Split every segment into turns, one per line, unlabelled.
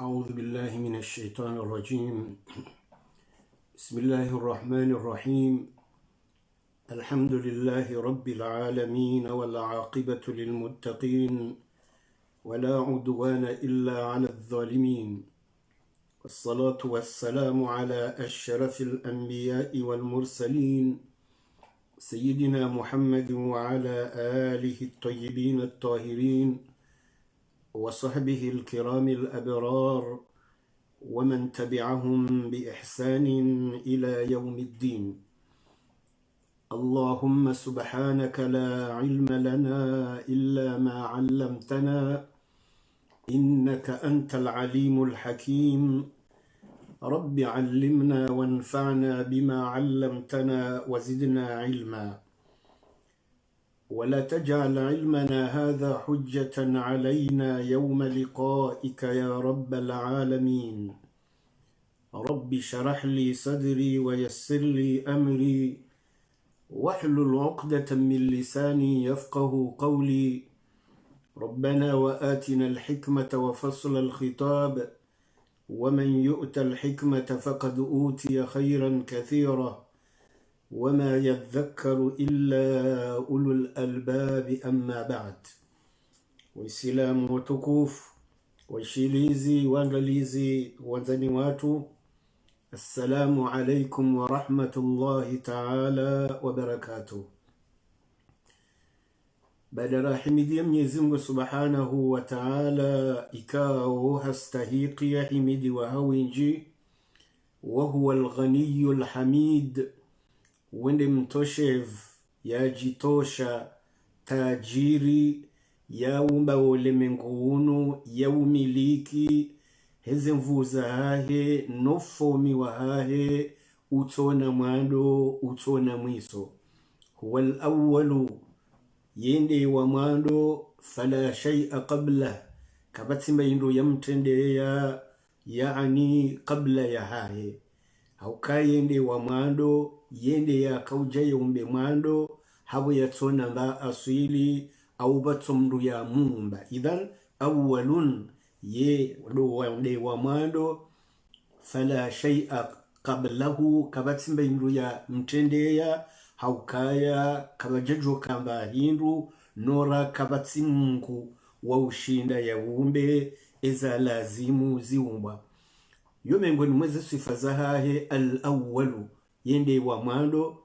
أعوذ بالله من الشيطان الرجيم. بسم الله الرحمن الرحيم. الحمد لله رب العالمين والعاقبة للمتقين ولا عدوان إلا على الظالمين، والصلاة والسلام على أشرف الأنبياء والمرسلين سيدنا محمد وعلى آله الطيبين الطاهرين وصحبه الكرام الأبرار ومن تبعهم بإحسان إلى يوم الدين. اللهم سبحانك لا علم لنا إلا ما علمتنا إنك أنت العليم الحكيم. رب علمنا وانفعنا بما علمتنا وزدنا علما، ولا تجعل علمنا هذا حجة علينا يوم لقائك يا رب العالمين. رب شرح لي صدري ويسر لي أمري واحلل عقدة من لساني يفقه قولي. ربنا وآتنا الحكمة وفصل الخطاب، ومن يؤت الحكمة فقد أوتي خيرا كثيرا وما يذكر إلا أولو الألباب. أما بعد. Waislamu watukufu, waishilizi, waangalizi, wazani watu, assalamu alaikum wa rahmatullahi ta'ala wa barakatuh. Baada rahimidia Mwenyezi Mungu subhanahu wa ta'ala, ikao hastahiki ya himidi wa hawinji, wa huwa al-ghaniyul hamid, wende mtoshev yajitosha, tajiri yaumba ulimengunu, yaumiliki heze mvuza hahe nofomi wa hahe utona mwando utona mwiso. Huwa al-awwalu, yende wa mwando, fala shay'a qabla, kabatimba yindu yamtendeya, yaani qabla ya hahe. Hauka yende wa mwando, yende ya kauja yaumbe mwando, habu yatona mba asili au batumdu ya mumba. Idhan awwalun, ye wende wa mwando, fala shay'a qablahu, kabatimba yindu ya mtendeya, haukaya kabajajo kamba hindu nora kabati Mungu wa ushinda ya umbe eza lazimu ziumbwa. Yomengoni mweze sifa za hahe al-awwalu, yende wa mwando,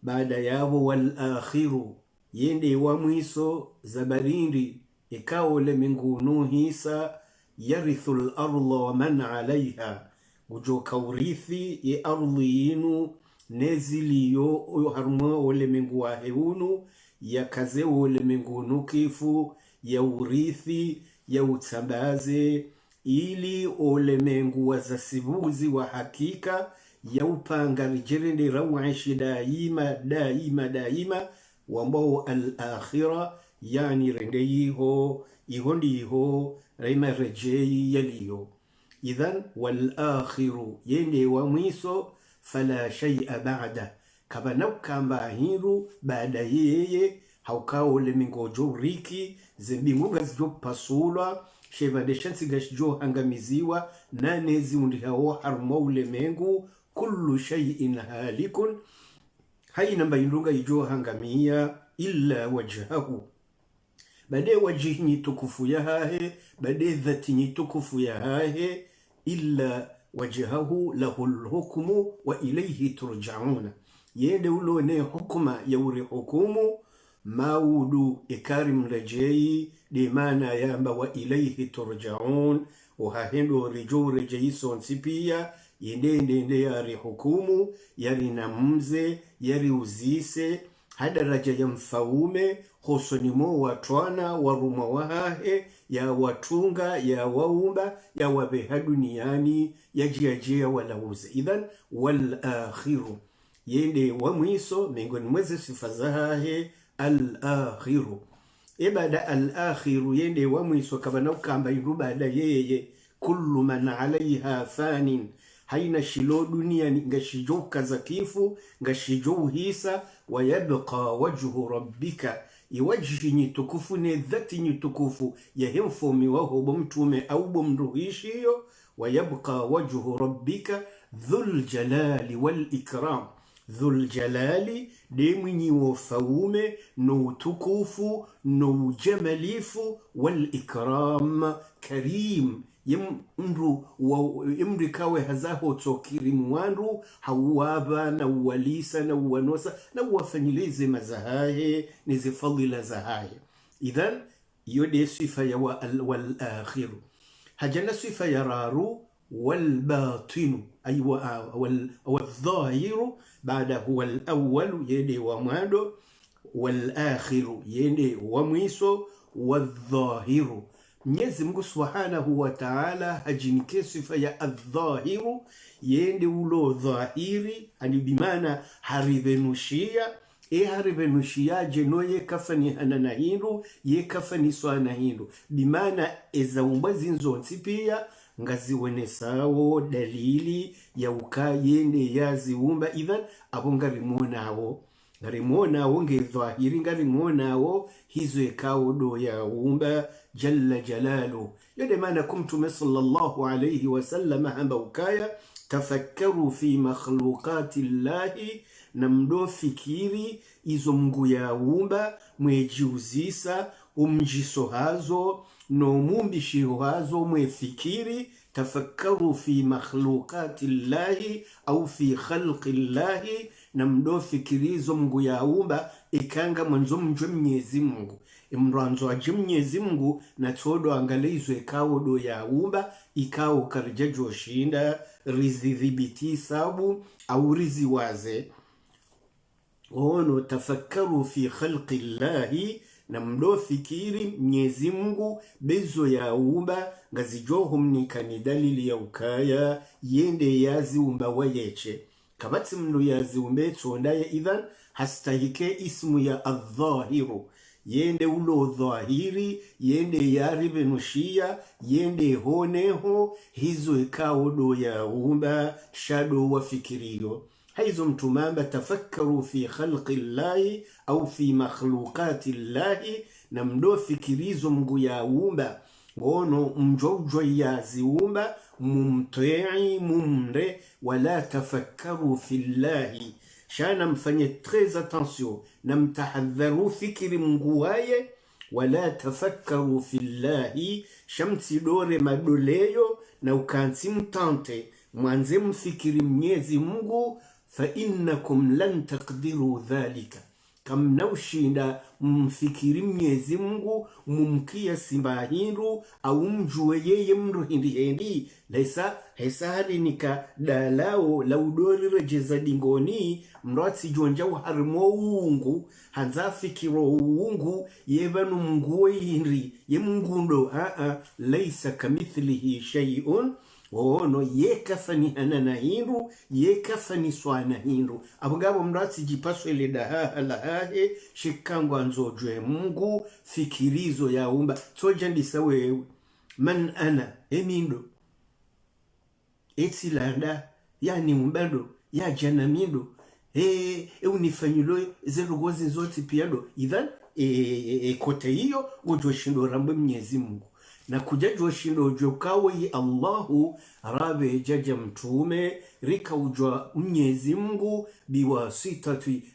baada yabo wal-akhiru, yende wa mwiso, zabarindi ikao lemengunu hisa, yarithul arla wa man alaiha, ujoka urithi ye ardhi yinu neziliyo uyo harumwa ulemengu wa heunu, ya kaze ulemengu nukifu, ya urithi, ya utambaze, ili ulemengu wa zasibuzi wa hakika, ya upanga rijirindi rawaishi daima daima daima, wambao al-akhira, yani rendeyiho, ihondiho, rema rejeyi yaliyo. Idhan wal-akhiru, yende wa mwiso, fala shay'a ba'da, kabanawkamba hiru baada yeye, haukao lemingo jo riki, zembingunga zijo pasulwa, shevadeshansi gashjo hangamiziwa, nanezi undi hao harma ulemengu, kullu shay'in halikun, haina mbaindunga ijo hangamia, illa wajhahu, bade wajihi nitukufu ya hahe, bade dhati nitukufu ya hahe, illa wajhahu lahul hukmu wa ilayhi turja'una, yende ulone hukuma ya uri hukumu, maudu ikarim rejei, dimana yamba wa ilayhi turja'un, uhahendo rijo rejei sonsipia, yende yari hukumu, yari namze, yari uzise, hada raja ya mfaume, hosonimo watwana, waruma wahahe, ya watunga, ya waumba, ya wabeha duniani, ya jiajia walauze. Idhan wal-akhiru, yende wa mwiso, mengoni mweze sifazahahe al-akhiru. Ibada al-akhiru, yende wa mwiso, kabana ukamba irubada yeye, kullu man alaiha fanin, haina shilo dunia ngashijo kazakifu, ngashijo hisa, wa yabqa wajhu rabbika, iwajhi nyitukufu ne dhati nyitukufu ya hemfomi waho bomtume au bomruhishiyo wayabqa wajhu rabbika dhul jalali wal ikram. Dhul jalali de mwinyi wofaume no utukufu no ujamalifu wal ikram karim imri kawe hazaho tokirimu wandu hawaba na uwalisa na uwanosa na uwafanyilize mazahaye nizi fadila zahaye. Idhan yode sifa ya wal akhiru hajana sifa ya raru wal batinu ay wal dhahiru baada huwa al awwal yede wa mwado wal akhiru yede wa mwiso wal dhahiru. Mwenyezi Mungu Subhanahu wa Ta'ala hajinike sifa ya adh-dhahiru yende ulo dhahiri ani bimana harivenushia harivenushia jenoye kafani hanana hindu ye kafani swana hindu bimana ezaumba zinzonsi pia ngaziwenesawo dalili ya ukayende yaziumba. Idhan abo ngarimwonawo ngedhahiri ngarimwonawo hizo ekawo do ya umba jalla jalalu. Yode maana kumtume sallallahu alayhi wasallam hamba ukaya tafakkaru fi makhluqati llahi na mdo fikiri izo Mungu ya umba mwejiuzisa umjiso hazo no mumbishiho hazo mwefikiri. Tafakkaru fi makhluqati llahi au fi khalqi llahi na mdo fikirizo Mungu ya umba ikanga mwanzo mjwe Mwenyezi Mungu imranzo aji Mwenyezi Mungu na todo angalizo ikawo do ya umba ikawo karjajo shinda rizidhibiti sabu au rizi waze ono. Tafakkaru fi khalqi llahi na mdo fikiri Mwenyezi Mungu bezo ya umba ngazijohum ni kanidalili ya ukaya yende yazi umba wayeche kabati mnu yazi umbe chondaye. Idhan hastahike ismu ya adh-dhahiru yende ulo dhahiri yende yarivenushia yende honeho hizo ikawo do ya umba shado wa fikiriyo haizo mtumamba. Tafakkaru fi khalqi llahi au fi makhluqati llahi na mdo fikirizo Mungu ya umba ngono mjojwa yazi umba mumtei mumre. Wala tafakkaru fi llahi shana mfanye très attention na mtahadharu fikiri Mungu waye. Wala tafakkaru fi llahi shamsi dore madoleyo na ukansi mtante mwanze mfikiri Mwenyezi Mungu. Fa innakum lan taqdiru dhalika kam naushinda mfikiri Mwenyezi Mungu mumkia simbahindu au mjue yeye mru hindi laisa hesari nika dalao laudori rejeza dingoni mrati jonja uharimo uungu hanza fikiro uungu yebanu Mungu hindi ye mungundo laisa kamithlihi shay'un ono ye kafani hanana hindu ye kafani swana hindu. Abugabo mrati jipaswe le daha lahahe shikangu anzojwe Mungu fikirizo ya umba soja ndisawe man ana emindo etilanda yani umbado ya janamindo unifanyilo zerugozi zoti piado. Idhan kote hiyo ujoshindo rambe Mwenyezi Mungu na kujajwa shindo ujokawe Allahu rabe jaja mtume rika ujwa Mwenyezi Mungu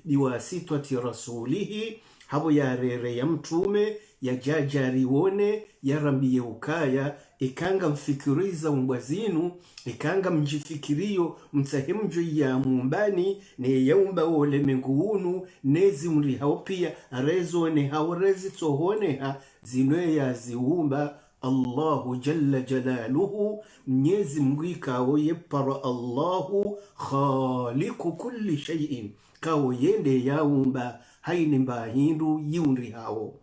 biwasitati rasulihi habo ya rere ya mtume ya jajarione ya rambiye ukaya ikanga mfikiriza umbazinu ikanga mjifikirio msahimjo ya mumbani ne yaumba ole menguunu nezi mri hao pia rezo ne hao rezi tohone ha zinwe ya ziumba Allahu jalla jalaluhu Mwenyezi Mungu ikawo yepara Allahu khaliqu kulli shay'in kawo yende yaumba haini mbahindu yiundri hao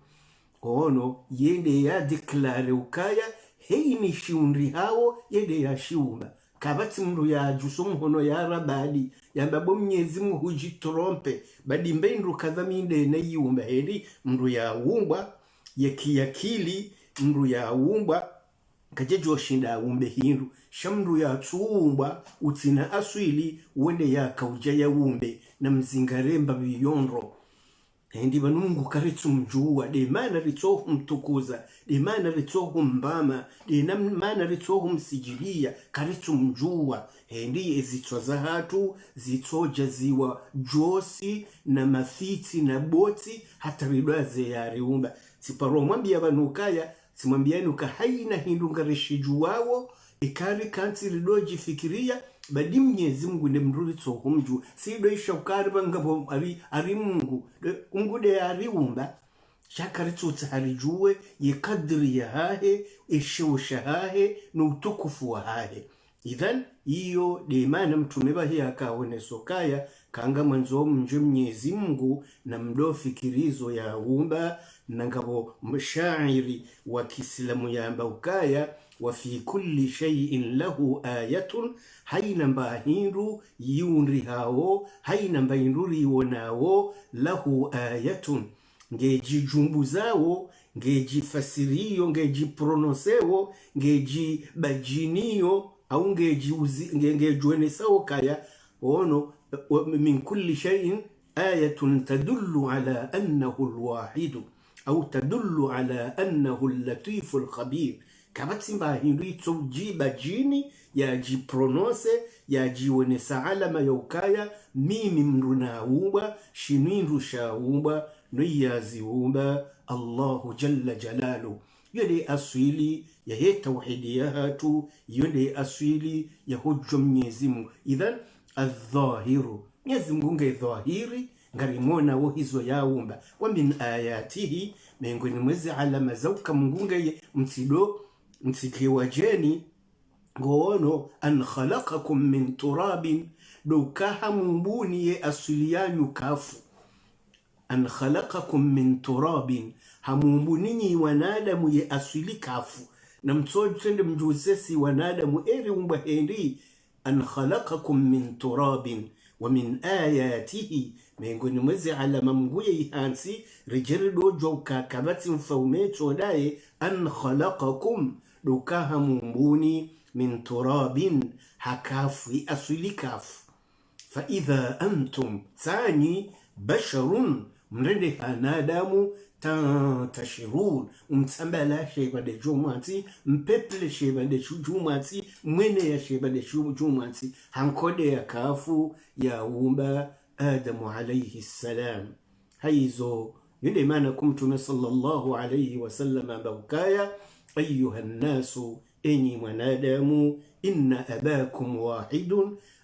ono yende ya deklare ukaya heini shiundri hao yende ya shiumba kabati mru ya jusumu hono ya rabadi ya mbabo Mwenyezi Mungu hujitrompe badi mbendu kadhaminde na yiumba hedi mru ya umba ya kiakili mru ya umba kajejo shinda umbe hindu shamru ya tuumba utina aswili wende ya kauja ya umbe na mzingaremba biyonro Ndi vanungu karitsu mjuwa, de mana ritsohu mtukuza, de mana ritsohu mbama, de mana ritsohu msijidia, karitsu mjuwa. Ndi ezitwa za hatu, zitsoja ziwa josi, na mafiti, na boti, hata ridoaze ya riumba. Siparo mwambia vanukaya, simwambia nuka haina hindunga rishijuwawo, ikari kanti ridoji fikiria, badi Mwenyezi Mungu ne mruri tsoho mju sido isha ukariba ngabo ari Mungu ungude ari umba shakari tsotsa harijuwe ye kadri ya hahe ishusha hahe nutukufu wa hahe. Idhan iyo de imana mtume bahi akaone sokaya kanga mwanzo mje Mwenyezi Mungu na mdo fikirizo ya umba na ngabo mshairi wa Kiislamu ya mbukaya وفي كل شيء له آية حين مباهيرو يونرهاو حين مباهيرو يوناو له آية ngeji jumbuzawo ngeji fasiriyo ngeji pronosewo ngeji bajiniyo au ngeji juenesawo kaya ono min kulli shay'in ayatun tadullu ala annahu alwahid au tadullu ala annahu al-latif al-khabir. Kabati mbahindu itsojiba jini ya jiprononse ya jiwenesa alama ya ukaya mimi mruna umba shinindu sha umba nuyazi umba Allahu jalla jalalu. Yode aswili ya he tawhidi ya hatu, yode aswili ya hujjo Mwenyezi Mungu. Idhan adh-dhahiru Mwenyezi Mungu nge dhahiri ngarimona wo hizo ya umba wa min ayatihi miongoni mwezi alama zauka Mungu nge mtido mtikiwa jeni goono an khalaqakum min turabin dukaha mumbuni ye asiliyanyu kafu. An khalaqakum min turabin hamumbuni wanadamu ye asili kafu na mtsoju tende mjuzesi wanadamu eri umba hendi. An khalaqakum min turabin wa min ayatihi miongoni mwezi alama mguye ihansi rijerido joka kabati mfaume chodaye an khalaqakum dukaha mumbuni min turabin hakafu asili kafu. Fa idha antum tani basharun mrende hanadamu tashirun umtambala sheba de jumati mpeple sheba de jumati mwene ya sheba de jumati hankode ya kafu ya umba Adamu alayhi salam. Haizo yule maana kumtume sallallahu alayhi wasallam baukaya أيها الناس إني منادم إن أباكم واحد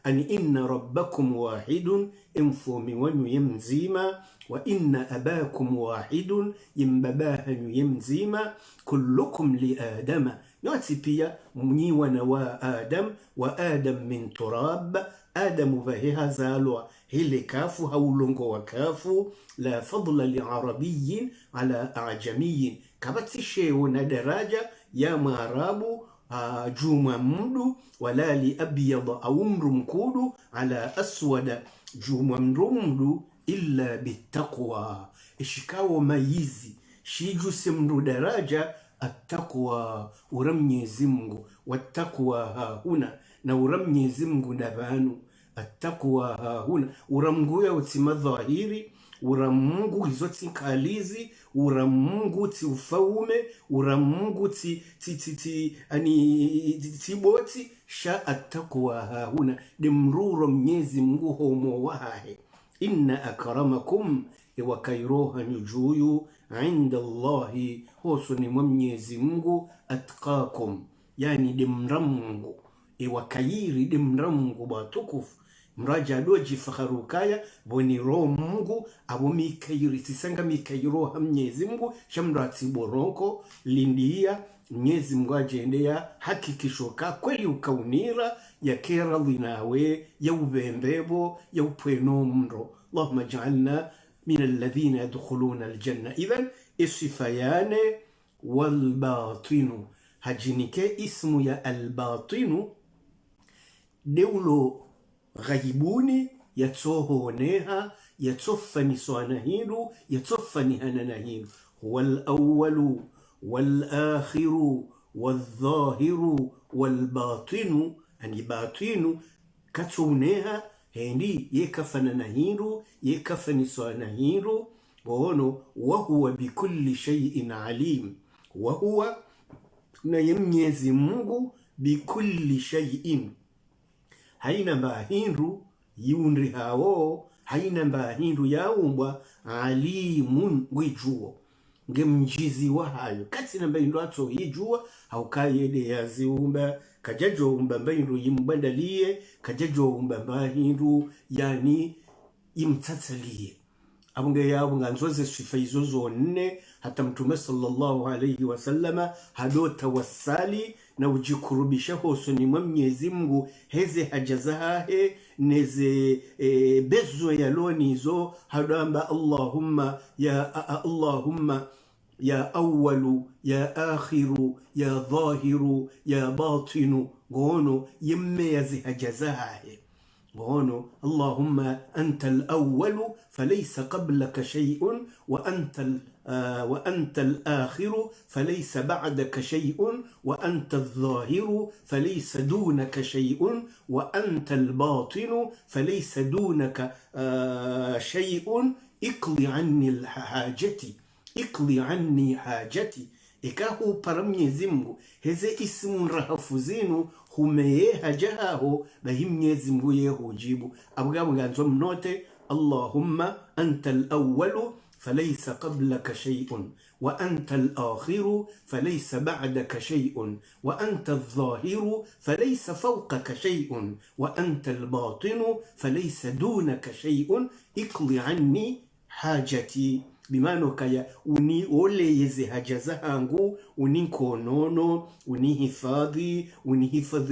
إن ربكم واحد إنفوم ون يمزيما وإن أباكم واحد ينبباه يمزيما كلكم لآدم نواتي مني ونوى آدم وآدم من تراب آدم فهي زالوا هل كافو هولونغو وكافو لا فضل لعربي على أعجمي kabati shewo na daraja ya maarabu juma mdu wala li abyada au mru mkudu ala aswada juma mdu illa bitaqwa. Ishikawo mayizi shiju simru daraja attaqwa uramnyezi Mungu wattaqwa huna na uramnyezi Mungu nabanu attaqwa huna uramguya utima dhahiri uramungu izoti kalizi uramungu ti ufaume uramungu ti boti sha attaqwa huna dimruro Mwenyezi Mungu homo wahe. Inna akramakum wa kairoha nujuyu inda Allahi hosuni Mwenyezi Mungu atqakum yani dimramungu wa kairi dimramungu batukufu mraja doji fakharukaya boni roho Mungu abo mikairi tisanga mikairo ha Mwenyezi Mungu shamrati boronko lindia Mwenyezi Mungu ajendea hakikishoka kweli ukaunira ya kera linawe ya ubembebo ya upweno mro. Allahumma ja'alna min alladhina yadkhuluna aljanna. Idhan isifayane wal batinu hajinike ismu ya al batinu deulo ghaibuni yatsohoneha yatsofani swanahiru yatsofani hananahiru huwa al-awwalu wal-akhiru wal-dhahiru wal-batinu ani batinu katsoneha hendi yekafananahiru yekafani swanahiru Waono wahuwa bikulli shay'in alim. Wahuwa na Mwenyezi Mungu bikulli shay'in, haina mbahindu yundri hawo, haina mbahindu yaumbwa, alimun wijuo ngemjizi wahayo kati na mbahindu ato yijua haukayede yaziumba kajajo umba mbahindu yimbandalie kajajo umba mbahindu yani imtatsalie abunge yabunga nzoze sifa izo zonne. Hata Mtume sallallahu alayhi wasallama hado tawassali na ujikurubisha hoso ni Mwenyezi Mungu heze hajazahe neze bezo ya lonizo hado amba Allahumma ya awwalu ya akhiru ya dhahiru ya batinu gono yemme yazi hajazahe gono Allahumma anta al-awwalu falaysa qablaka shay'un وأنت الآخر فليس بعدك شيء وأنت الظاهر فليس دونك شيء وأنت الباطن فليس دونك شيء اقضي عني حاجتي اقضي عني حاجتي. Ikahu para Mwenyezi Mungu heze ismu rahafuzinu humeye hajaho bahi Mwenyezi Mungu yehujibu abgabu ganzo mnote Allahumma anta al-awwalu فليس قبلك شيء وأنت الآخر فليس بعدك شيء وأنت الظاهر فليس فوقك شيء وأنت الباطن فليس دونك شيء اقضي عني حاجتي. Bimano kaya uni ole yeze hajazahangu uninkonono unihifadhi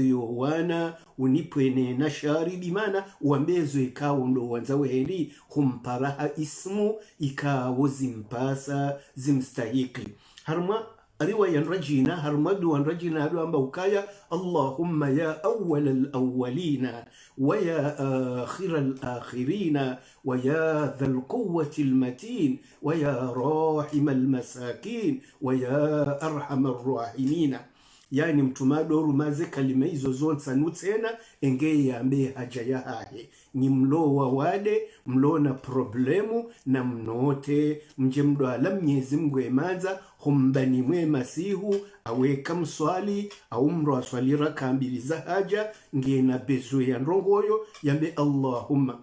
yowana unipwene na shari. Bimana uambezo ikawo ndo wanzawe heli humparaha ismu ikawo zimpasa zimstahiki. Harma riwaya rajina harmadu wan rajina adu amba ukaya Allahumma ya awwal al-awwalina wa ya akhir al-akhirina wa ya dhal quwwati al-matin wa ya rahim al-masakin wa ya arham ar-rahimina. Yani mtumadoru maze kalima hizo zonsa nutsena engeye yambe haja ya hahe ni mlo wa wade mlo na problemu na mnote mje mdo ala Mwenyezi Mungu emaza humbani mwe masihu aweka mswali au mro aswalira kambili za haja ngena bezu ya nrongoyo yambe Allahumma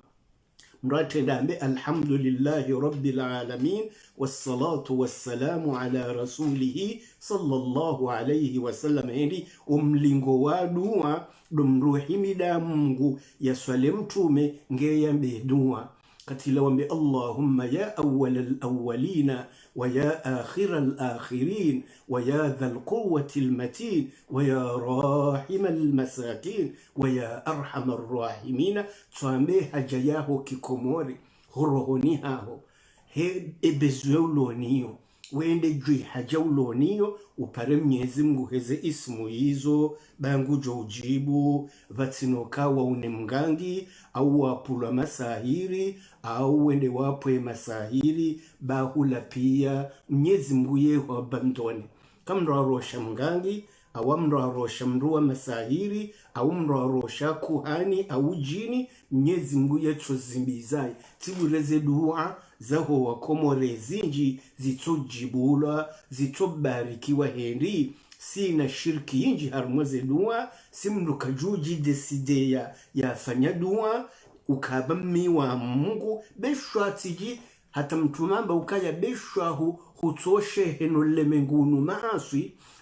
mratenda ambe alhamdulillahi rabbil alamin wassalatu wassalamu ala rasulihi sallallahu alayhi wasallam. Endi umlingo wa dua dumruhimida Mungu yaswale mtume ngeyambe dua katila wambe Allahumma ya awwal al-awwalina wa ya akhir al-akhirin wa ya dhal quwwati al-matin wa ya rahim al-masakin wa ya arham ar-rahimina. Twambe haja yaho kikomori horohoni haho he ebezuloniyo wende jui haja uloniyo upare Mwenyezi Mungu heze ismu hizo bangu jojibu vatinoka wa unemgangi au wapula masahiri au wende wapwe masahiri bahula pia Mwenyezi Mungu yeho bandoni kamro arosha mgangi au mro arosha mruwa masahiri au mro arosha kuhani au jini Mwenyezi Mungu yecho zimbizai tibureze dua zaho wakomore zinji zitujibula zitubarikiwa hendi sina shirki inji harmoze dua simnuka juji deside ya fanya dua ukabami wa Mungu beshwa tiji hata mtumamba ukaya beshwa hutoshe henole mengunu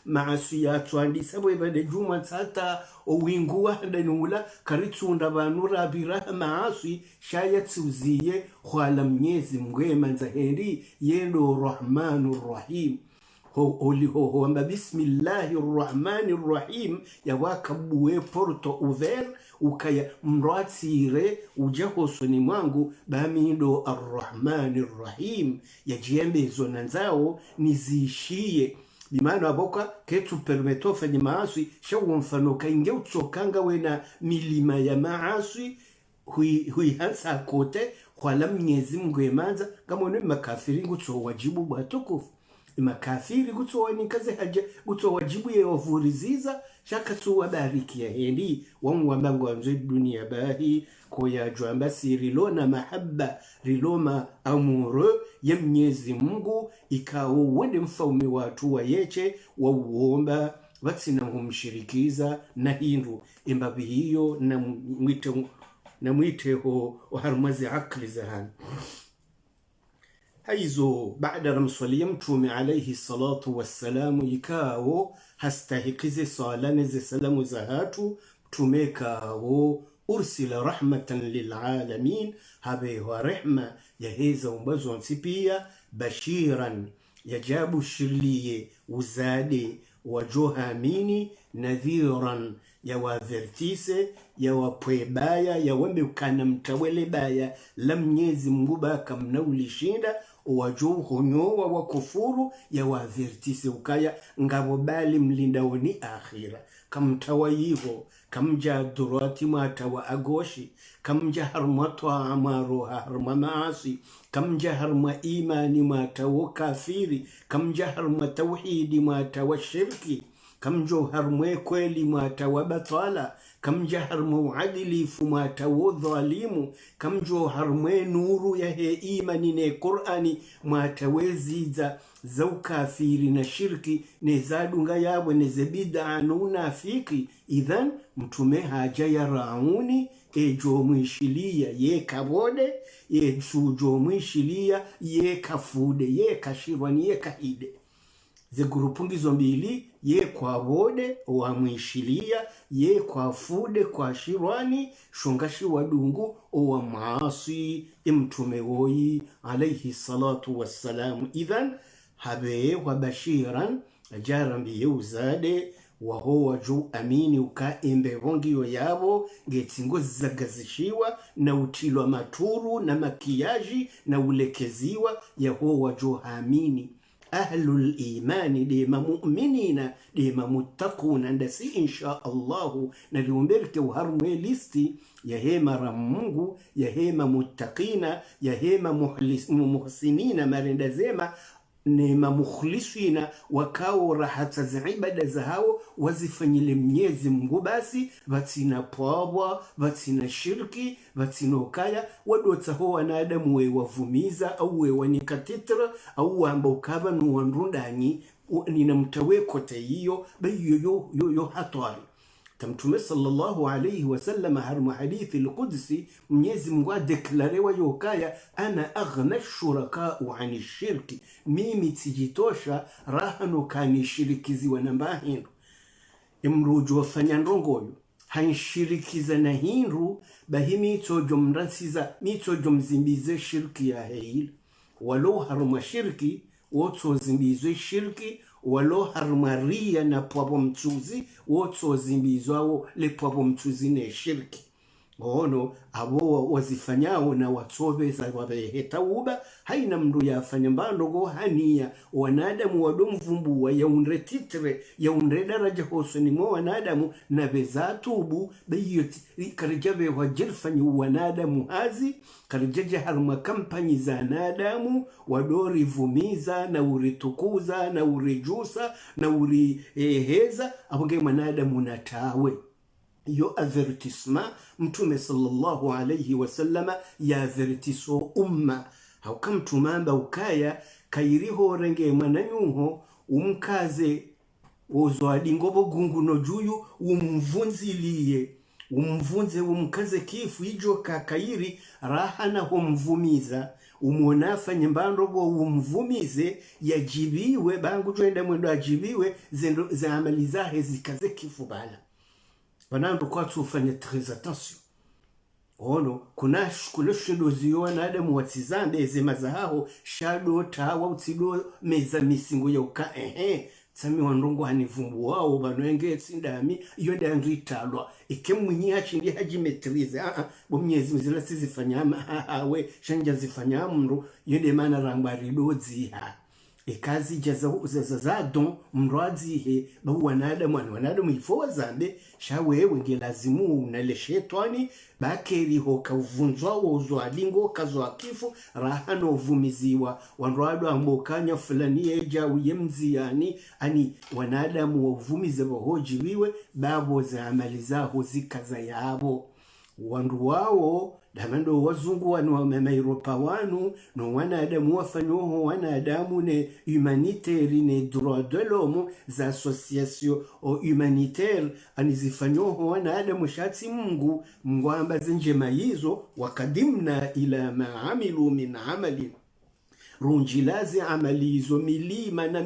maaswi ya tuandi sabo ibade juma tata owingu wahda nula karitunda banura biraha maaswi shayat uziye khwala Mwenyezi Mungu emanza hendi yendo rahmanur rahim ho amba bismillahir rahmanir rahim ya wakabuwe porto ouvert ukaya mratsire ujahosoni mwangu bamindo arrahmanir rahim ya jiembe zonanzao nizishie. Bimano aboka ketu permeto fanya maaswi shawo mfano kainge utsokanga wena milima ya maaswi hui hansa kote kwa la Mwenyezi Mungu emanza kama ni makafiri ngutso wajibu batukufu makafiri kutoani kaze haja kuto wajibu ya wavuriziza shaka tu wabariki ya hendi wambangu wa mzee dunia bahi koya jwamba sirilo na mahabba riloma amuro ya Mwenyezi Mungu ikawo wende mfaume watu wa yeche wa uomba watsina humshirikiza na hindu imbabi hiyo na mwiteho harmazi akli zahan haizo baada ramswalia mtume alayhi salatu wassalamu ikawo hastahikize salaneze salamu za hatu tumekawo ursila rahmatan lilalamin habewa rehma ya heza umbazo nsipia bashiran yajabu shirliye uzade wajoha amini nadhiran ya wavertise ya wapwebaya ya wembe ukana mtawele baya la Mwenyezi Mungu baka mnaulishinda wajuhu nyowa wa kufuru ya wavertise ukaya ngabo bali mlindaoni akhira kamtawa yiho kamja durati matawa agoshi kamja harma toa harma maasi kamja harma imani matawa kafiri kamja harma tauhidi matawa shirki kamjo harma kweli matawa batala kamja harma adili matawa dhalimu kamjo harma nuru ya he imani ne Qur'ani mataweziza za ukafiri na shirki ne zadunga yabo ne zebida na unafiki idhan mtume haja ya rauni ejo mwishilia ye kabode ye sujo mwishilia ye kafude ye kashirwani ye kahide ze grupungi zombili ye kwa bode wa mwishilia ye kwa fude kwa shirwani shungashi wadungu wa maasi mtume woyi alayhi salatu wassalamu idhan habe wa bashiran jarambi yeuzade waho waju amini uka embe rongiyo yabo getingo zagazishiwa na utilwa maturu na makiyaji na ulekeziwa yaho waju amini ahlul imani dema mu'minina dema muttaquna ndasi insha Allahu na liumberke uharumwe listi ya hema ramungu ya hema muttaqina ya hema muhsinina marendazema nema mukhlisina wakao rahata za ibada za hao wazifanyile Mwenyezi Mungu basi vatina pwabwa vatina shirki vatina ukaya wadota ho wanadamu we wavumiza au we wanikatitra au wamba ukaba nuwandrundani nina mtawe kote hiyo yo hatari Mtume sallallahu alayhi wasallam harma hadithi al-Qudsi Mwenyezi Mungu deklarewa yokaya ana aghna shuraka ani shirki mimi tijitosha rahano kanishirikiziwa na mbahindu imruju wafanya ndongoyo hanshirikiza na hindu bahimi tojo mransiza mitojo mzimbize shirki ya heil walo harma shirki woto zimbize shirki walo harmaria na pwabo mtuzi woto zimbizwao le pwabo mtuzi ne shirki ono abo wazifanyao na watobe za wabeheta uba haina mndu yafanya mbando go hania wanadamu wadomvumbu wa yaunre titre yaunre daraja hosoni mo wanadamu na bezatubu bayoti karijabe wajirfanyi wanadamu hazi karijaje harma kampanyi za nadamu wadori vumiza na uritukuza na urijusa na uriheza abonge wanadamu natawe yo avertisma mtume sallallahu alayhi wasallama ya avertiso umma hauka mtumamba ukaya kairiho renge mwananyuho umkaze ozwadi ngobo gungu no juyu umvunziliye umvunze umkaze kifu ijo kakairi rahana humvumiza umuonafa nyembando go umvumize yajibiwe bangu joenda mwendo ajibiwe zendo za amali zahe zikaze kifu bala banando kwa tufanye très attention ono kuna shindo ziyo na adamu watizambe zema zaho shado tawa utido meza misingo ya uka tsami wandongo hanivumbu wao banwenge tsindami iyo ndangritalwa ikemwinyi hachi ndi hajimetrize bomnyezi mzila sizifanya we shanja zifanya mndo yende mana rangwari dozi kazi jazazadon mrwazi he ba wanadamu ifowa zambe shawewe ngelazimu nale shetani bakeri ho kavunzwa wozo alingo kazo akifu rahano vumiziwa wanrwado ambokanya fulani eja uyemzi yani ani wanadamu wavumize bohoji wiwe babo za amali zao zikaza yabo wandu wao damando wazungu wanu wa Europa wanu no wanadamu wafanyoho wanadamu ne humanitaire ne droit de l'homme za association humanitaire anizifanyoho wanadamu shati Mungu ambaze njema hizo wakadimna ila maamilu min amali runjilazi amali hizo milima na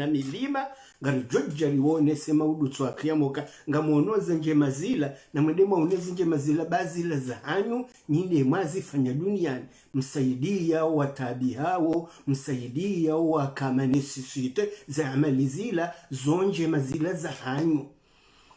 milima ngari jojjari wone sema udutsu akriamoka ngamonoze njema zila na mwendema unezi njema zila bazila za hanyu nyinde mwazi fanya duniani msaidia watabi hao msaidia wakama nesisite za amali zila zonje mazila za hanyu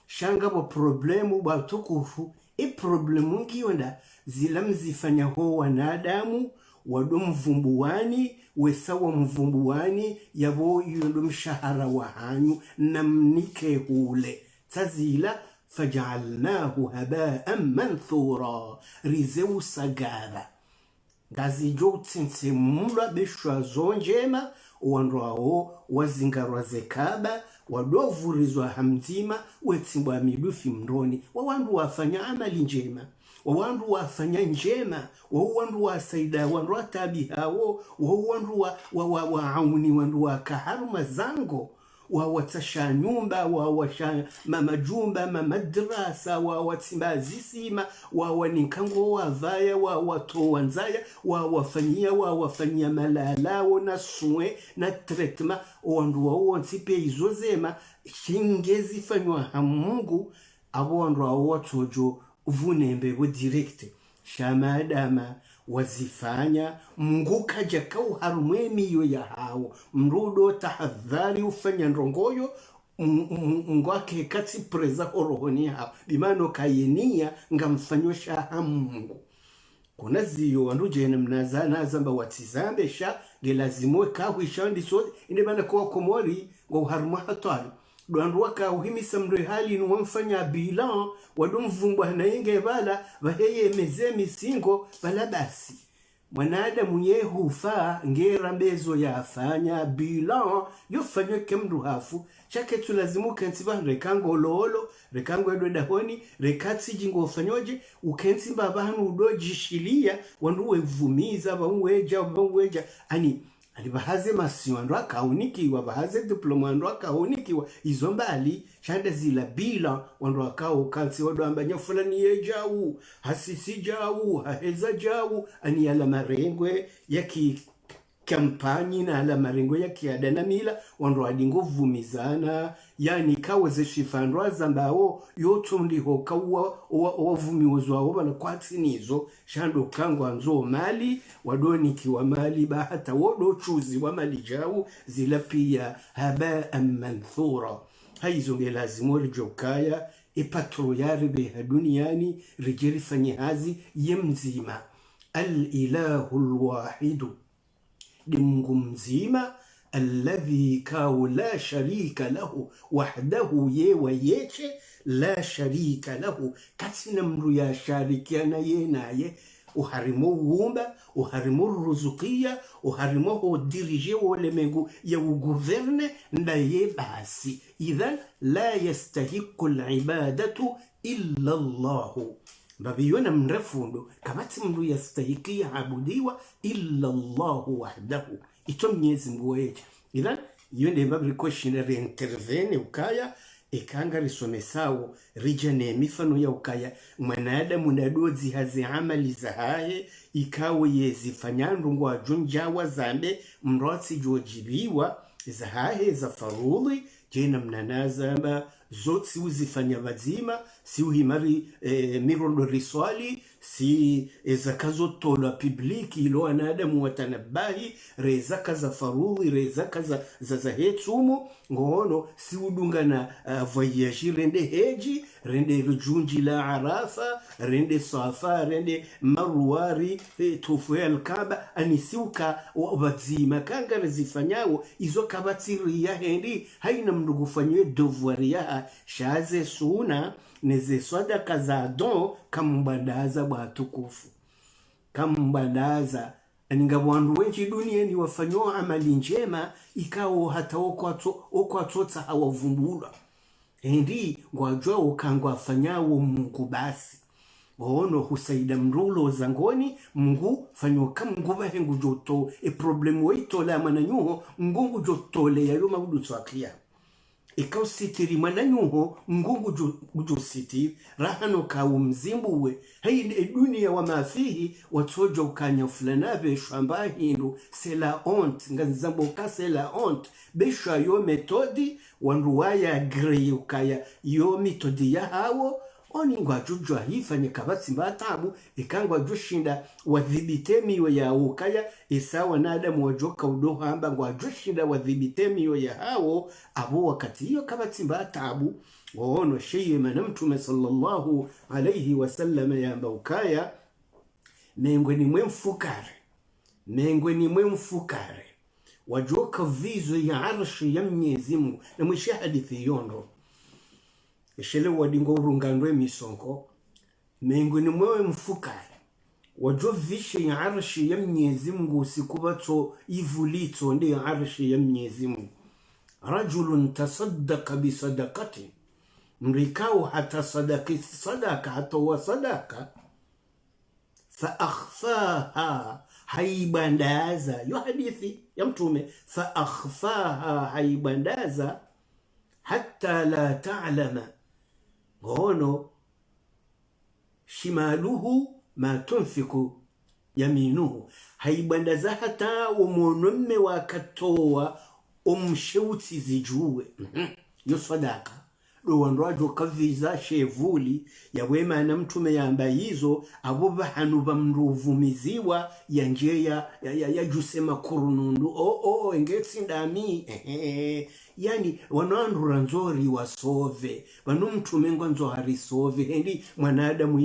shanga wa problemu wa tukufu problemu ngiyonda zila mzifanya ho wanadamu wado mvumbuwani wesawa mvumbuwani yabo yundo mshahara wa hanyu na mnike hule tazila fajalnahu haba'an manthura rizeu sagara gazi jotsense mula bishwa zonjema wanrao wazingarwa zekaba wadovurizwa hamzima wetsimbwa midufi mndoni wawandu wafanya amali njema wawandu wafanya njema wawandu wasaida wandu watabi hao wawandu wauni wandu wakaharuma zango wawatasha nyumba wawasha majumba madrasa wawatsimba zisima wawaninkango wavaya wawatowanzaya wawafanyia malalao na soin na traitement wandu wawonsipe izozema shingezi fanywa hamungu abo wandu wawatojo vunembe wo direct shamadama wazifanya Mungu kaja kau harumwe miyo ya hao mrudo tahadhari ufanya ndrongoyo ngwake kati preza horohoni hao bimano kayenia ngamfanyosha Mungu kuna ziyo wanuje mnazana zamba watizambe sha gelazimwe kahwisha ndiso inde bana kwa komori ngo harumwa hatwali Duandu waka uhimisa mre hali nuwamfanya bilan wadomvumbwa na yenge bala baheye mezemi singo bala basi mwanadamu yehufa ngera mbezo yafanya bilan yofanywe kemdu hafu chake tulazimu kensiba rekango lolo rekango edwe dahoni rekatsi jingo fanyoje ukensimba abantu udojishilia wandu wevumiza baweja ani alibahaze masiyo ando akaunikiwa bahaze diploma ando akaunikiwa izo mbali shanda zila bila wando akao kansi wado ambanya fulani yejau hasisi jau haheza jau ani ala marengwe yaki kampanyi na ala marengwe yaki adana mila wando adingo vumizana yani kaweze shifandro azambao yoto ndiho kawa wavumiwezo wao bana kwatinizo shando kangwa nzo mali wadoni kiwa mali bahata wodo chuzi wa mali jau zila pia haba'an manthura haizo ngelazimu rijokaya ipatro yaribe duniani rijeri fanye hazi yemzima al-ilahu al-wahidu Mungu mzima alladhi kao la sharika lahu wahdahu yewa yeche la sharika lahu katina mru ya sharikiana ye naye uharimu uumba uharimu ruzukia uharimu dirije wale mengu ya uguverne ndaye basi idhan la yastahiqu al-ibadatu illa Allahu babiyona mrefundo kamati mru yastahikia abudiwa illa Allahu wahdahu ito Mwenyezi Mungu weche idhan yonde babri questionnaire intervene ukaya ekanga risomesawo rijane mifano ya ukaya mwanadamu nadozi hazi amali zahaye ikawe yezifanyando ngo ajunjawa zambe mrotsi jojibiwa zahaye za faruli jena mnanazamba zotsi uzifanya bazima si uhimari mirondo riswali si zakazo tola publiki ilo anadamu watanabahi rezaka za faruli rezaka za hetumu ngono si udunga na voyagire nde heji rende rujunji la Arafa, rende Safa, rende Maruwari, tufu al-Kaaba, anisiuka wazima kanga zifanyawo izo kabatiri ya hendi haina mndugu fanyiwe dovuari ya shaze suna neze sadaka za don kambandaza batukufu kambandaza aningabwandu wenchi dunia ni wafanyo amali njema ikawo hata okwatota hawavumbula hendi ngwajua ukangwa fanyawo Mungu basi ono husaida mrulo zangoni Mungu fanyoka Mungu bahengu joto problem weito la mananyuho Mungu jotole yayo mabudu twakia ikao sitiri mananyuho Mungu jositiri rahano kawo mzimbuwe hei dunia wa mafihi watojo ukanya fulana beshwa mbahindu sela honte nganzambo ka sela honte beshwa yo metodi wanruwaya grey ukaya yo metodi ya hawo oni ngwajujwa hifanye kabatsi mbatabu ikangwa jushinda wadhibitemiyo ya ukaya isawa nadamu wajoka udohamba ngwajushinda wadhibitemiyo ya hao abo wakati hiyo kabatsi mbatabu waono sheyema na Mtume sallallahu alayhi wasallam ya mbaukaya mengwe ni mwe mfukare wajoka vizo ya arshi ya Mwenyezi Mungu na mwisha hadithi yondo Eshele wadingo urungandwe misonko mengu ni mwewe mfukari wajo vishe ya arshi ya Mwenyezi Mungu sikubato ivulito ndi ya arshi ya Mwenyezi Mungu rajulun tasaddaqa bisadaqati mrikao hata sadaka hata wa sadaka fa akhfaha haibandaza yo hadithi ya Mtume fa akhfaha haibandaza hatta la ta'lama ngono shimaluhu ma tunfiku yaminuhu haibandaza hata umonume wakatoa umsheuti zijuwe yo sadaka rwandwajo kaviza shevuli ya wema na Mtume yamba hizo abo bahanu bamruvumiziwa yanjeya ya jusema kurunundu engeti ndami yani wanandura nzori wasove banu Mtume ngwanzo harisove hendi mwanadamu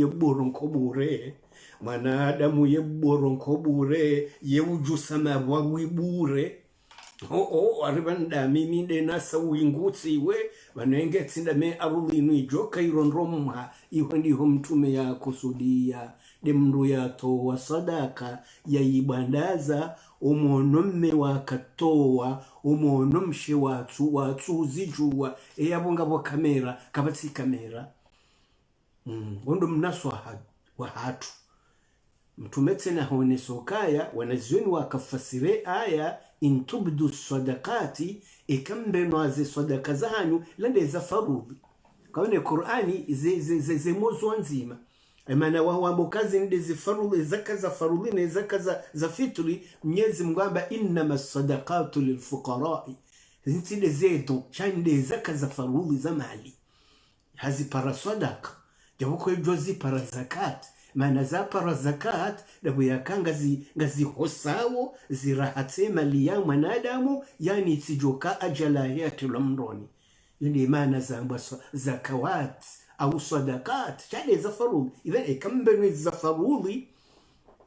yeboronko bure yeujusama wawibure aribanda mimi ndena sawingutsi we banengetse ndame arulinu ijoka irondromha iho ndiho Mtume ya kusudia demru ya towa sadaka ya ibandaza umonume wakatowa umonumshe watu zijuwa eyabonga bo kamera kabatsi kamera ngondo mnaswa wa hatu Mtume tena honesokaya wanazioni wakafasire aya intubdu sadaqati ikambeno ze sadaka zanyu lande za farudhi kaone Qur'ani ze mozo nzima maana wao kazi ndi ze farudhi zaka za farudhi na zaka za fitri Mwenyezi Mungu amba innamas sadaqatu lilfuqara zintinde zetu chande zaka za farudhi za mali hazi para sadaka japo kwa jozi para zakat maana za para zakat dabu yakanga ngazi hosawo zirahate mali ya mwanadamu yani sijoka ajala yake lamroni yindi maana za zakawat au sadakat chade za farudhi idha ikambeni za farudhi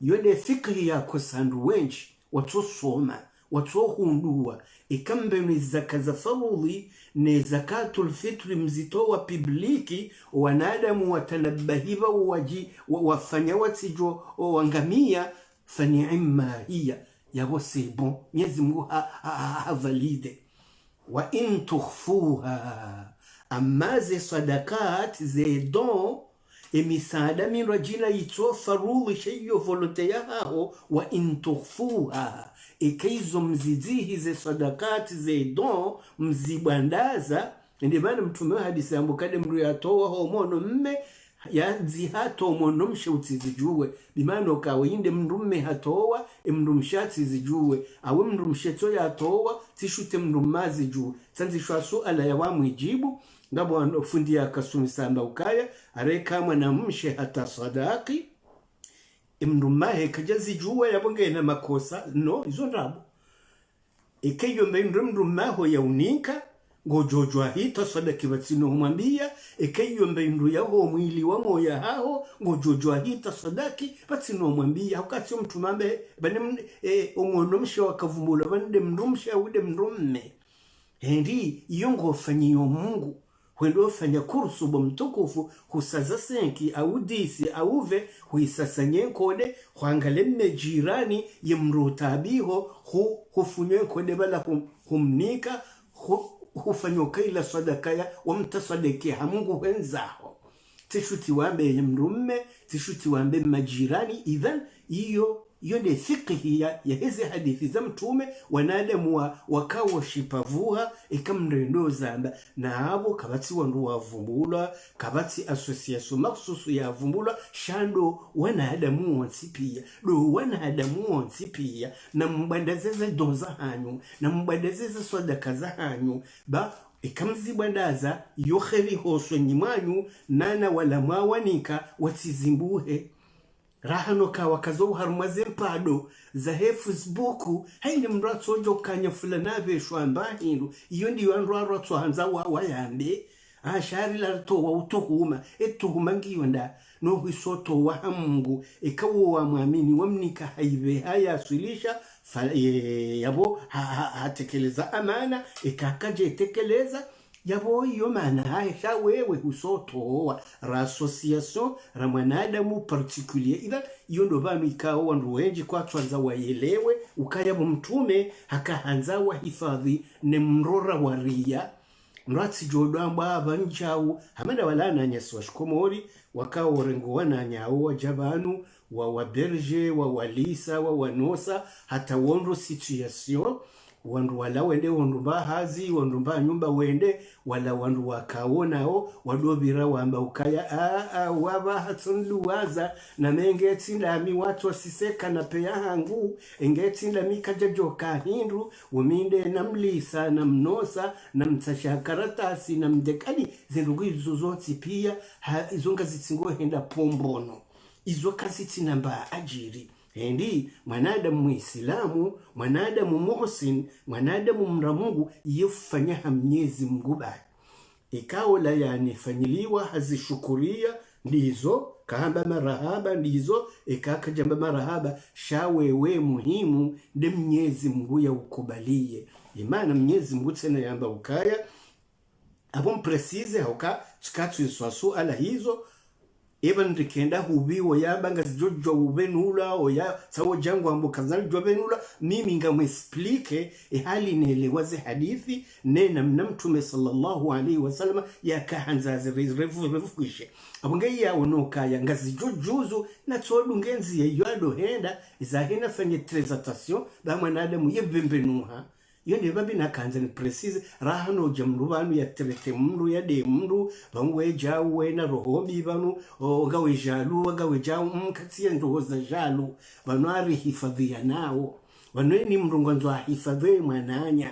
yode fikri ya kusandu wenchi watosoma watohundua ikambeni zaka za farudhi ne zakatul fitri mzitowa pibliki wanadamu watanabahiva wafanya watijo wangamia fani'imma hiya yabo bon Mwenyezi Mungu valide wa in tukhfuha amma ze sadakat ze don emisada min rajina yito farudhi sheyo volonte yao wa in tukhfuha ikaizo mzidihi ze sadakati ze don mzibandaza ndi bana Mtume hadithi ambukade mru yatoa homono mme yazi hato mono msheuti zijuwe bimano kawinde mrumme hatowa mrumshati zijuwe awe mrumsheto yatowa tishute mrumazi juwe sanzi shwa suala ya wa mwijibu ngabo afundia akasumisamba ukaya areka mwana mshe hata sadaki mrumahe kajazi juwe yabonge na makosa no izo rabo ikeyo mrumaho ya unika ngojojwa hita sadaki batino mwambia ekeyo mbindu yaho mwili wa moya hao ngojojwa hita sadaki batino mwambia wakati mtu mambe bani omono msha wakavumbula bande mrumsha ude mrumme hendi yongo fanyiyo Mungu wendo fanya kursu bomtukufu husaza senki au disi au ve huisasanye kode huangale mejirani yemrutabiho hufunye kode bala humnika hufanyo kaila sadaka ya wamtasadeke hamungu wenzaho tishuti wambe mrumme tishuti wambe majirani idhan iyo de fiqhi ya hizi hadithi za mtume wanadamu wakawa shipavuha ikamrendo zamba na abo kabati wandu wavumbula kabati association maksusu ya vumbula shando wanadamu wonsipia do wanadamu wonsipia na mbandazeza doza hanyu na mbandazeza sadaka za hanyu ba ikamzibwandaza yokheri hoswe nyimanyu nana wala mwawanika watizimbuhe rahano ka wakazo harmaze mpado za Facebook haini mratso jo kanya fulana be shwamba hindu iyo ndi wanrwa tso hanza wa yambe ashari la to wa utuhuma etuhuma ngiyonda no hisoto wa Mungu ikawo wa muamini wamnika haive haya sulisha yabo hatekeleza amana ikakaje tekeleza yabo iyo mana haisha wewe husoto ra association ra mwanadamu particulier ila iyo ndo banu ikao wandu wengi kwa twanza wayelewe ukaya mtume hakahanza wa hifadhi ne mrora waria mratsi jodamba abanjau hamada walana nyaswa shikomori wakao orengo wananyao wajabanu wa waberge wa walisa wa wanosa hata wondo situation wandu wala wende wandu bahazi wandu ba nyumba wende wala wandu wakaonao wadobira wamba ukaya waba hatsunluwaza na mengetsinda mi watu wasiseka na peya hangu engetsinda mikajajoka hindu uminde namlisa na mnosa na mtashakaratasi na mdekani zindugu izo zoti pia izonga zitsingo henda pombono izo kasiti namba ajiri hendi mwanadamu muislamu mwanadamu muhsin mwanadamu mramungu yefanya Mwenyezi Mungu ba ikao la yani fanyiliwa hazishukuria ndizo kahamba marahaba ndizo ikakajamba marahaba shawewe muhimu de Mwenyezi Mungu ya ukubalie imana Mwenyezi Mungu tena yamba ukaya abon precise hoka chikatu iswasu ala hizo even rikenda hubiwo yabanga zijojo ubenula oya sawo jangu ambo kazali jobenula mimi ngamwexplique hali nelewaze hadithi nena mnamtume sallallahu alaihi wasallam yakahanza zirefushe abonge ya onoka ya ngazijojuzo na tsodu ngenzi yado henda izahina fanye tresatation ba mwanadamu yebembenuha yone babi nakanza ni precise rahano jamrubanu ya trete mru ya de mru bangwe jawe na rohobi banu gawe jalu gawe jawu mkati ndoza jalu banu ari hifadhia nao banu ni mrungwanzo hifadhi mwananya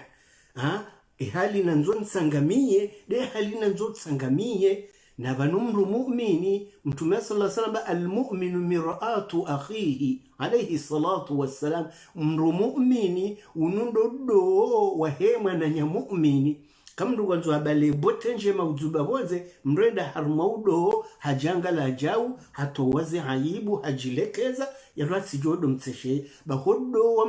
hali nanzo nsangamie de hali nanzo nsangamie na banu mru mu'mini mtume sallallahu alaihi wasallam almu'minu mir'atu akhihi alayhi salatu wassalam mru mu'mini unundodo wa hema na nya mu'mini kamndu kwanzo abale botenje mauzuba boze mrenda harmaudo hajanga la jau hatowaze aibu hajilekeza yarati jodo mtseshe bahodo wa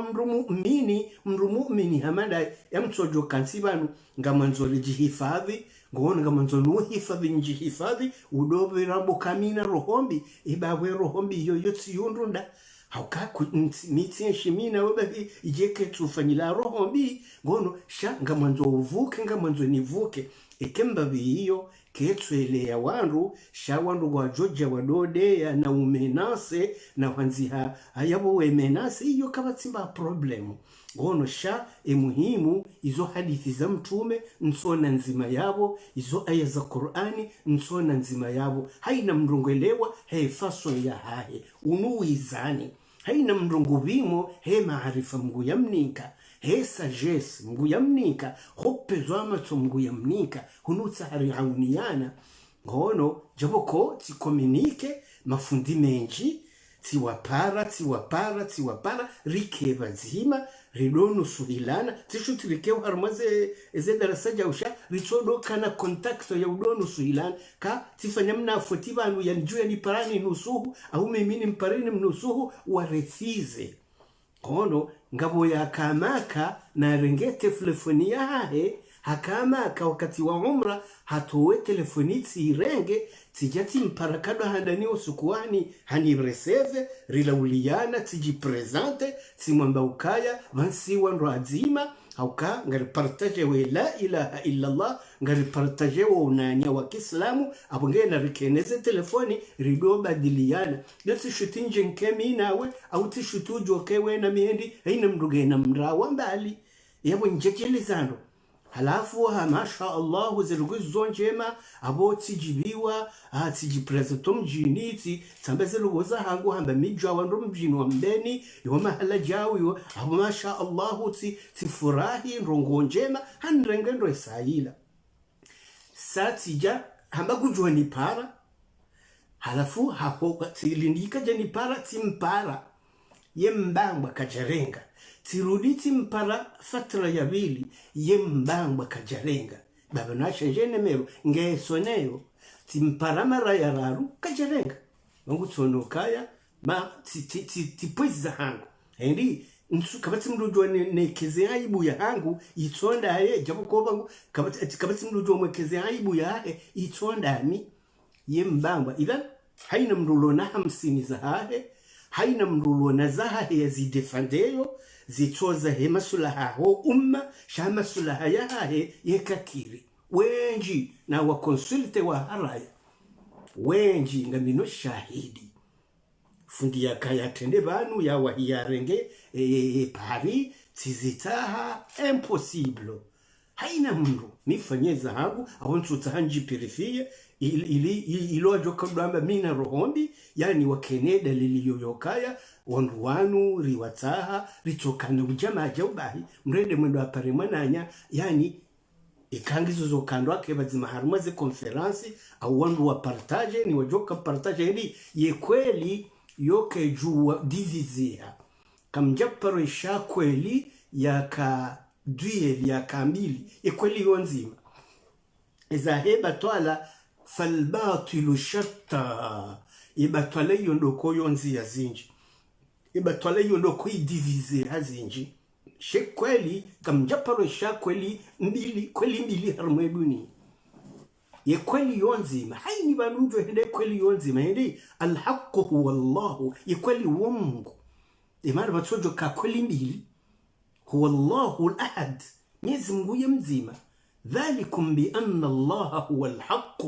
mru mu'mini hamada yamtsojo kansibanu ngamanzo lijihifadhi ngone ngamanzo nuhifadhi njihifadhi udobe rambo kamina rohombi ibabwe rohombi yoyotsi yundunda hauka mitsi shimina webahi ijeke tufanyila rohombi ngono sha ngamanzo uvuke ngamanzo nivuke ikembabi hiyo ketwele ya wandu sha wandu wa Georgia wadode ya na umenase na wanziha ayabo wemenase hiyo kabatsimba problemu ngono sha muhimu izo hadithi za mtume nsona nzima yabo izo aya za Qur'ani nsona nzima yabo haina mrongelewa faso ya hahe unuizani haina mrongo bimo maarifa Mungu yamnika sagesse Mungu yamnika hopezo amatso Mungu yamnika hunutsa hari hauniana ngono jaboko ti communique mafundi menji tiwapara rikeva zima ridonu suhilana tishu tirikeu harmaze eze darasa jausha ritodo kana kontakto ya udonu suhilana ka tifanya mna fotivanu ya njue ni parani nusuhu au mimini mparini mnusuhu warethize kono ngabo ya kamaka na rengete telefoni yahe hakamaka wakati wa umra hatowe telefoni tirenge tijati mparakado handani usukuani hani reseve rilauliana tiji presente timwamba ukaya vansi wanro azima hauka ngari partage we la ilaha illa Allah ngari partage wa unanya wa kiislamu abonge na rikeneze telefoni rido badiliana nasi shutinje nkemi nawe au tishutujo kewe na miendi haina mruge na mrawa mbali yabo njekelezano halafu ha masha Allah ziruguzo njema abo tijibiwa tijiprezeto mjiniti tambeze lugoza hangu hamba mijwa wanro mjini wa mbeni yo mahala jawi abo masha Allah tifurahi rongo njema hanrengendo isaila satija hamba kujwa ni para halafu hapo tilindika jani para timpara yembangwa kajarenga tiruditi mpara fatra ya bili yembangwa kajarenga baba nasha jene mero ngesoneyo timpara mara ya raru kajarenga wangu tonokaya ma tipweza hangu hendi nsu kabati mrujwa nekeze aibu ya hangu itonda aye jabu kobangu kabati mrujwa mwekeze aibu ya hae itonda ami yembangwa idhan haina mrulo na 50 za hae haina mrulo na zahahe ya zidefandeyo zitoza he masulaha ho umma sha masulaha ya hahe yekakiri wenji na wakonsulte wa haraya wenji ngamino shahidi fundi ya kaya tende banu ya wahiyarenge pari tizitaha impossible haina mru nifanyeza hangu awontu tahanji perifie ilo ajoka mdamba mina rohombi yani wakeneda liliyoyokaya wanruwanu riwataha ritokana ujama jaubahi mrede mwendo apare mananya yani ikangizo zokando wake bazima harumaze konferansi au wandu wa partage ni wajoka partage hili ye kweli yoke juwa divizia kamjaparo isha kweli yaka duel yaka mbili ye kweli yonzima izaheba twala falbatilu shatta ibatwale yondoko yonzi ya zinji ibatwale yondoko idivize hazinji she kweli kamjaparo sha kweli mbili harumwe duni ye kweli yonzima haini banujwe hende kweli yonzima hende alhaqu huwa Allah ye kweli Mungu imara batsojo ka kweli mbili huwa Allahu al-ahad Mwenyezi Mungu ye mzima dhalikum bi anna Allah huwa al-haqq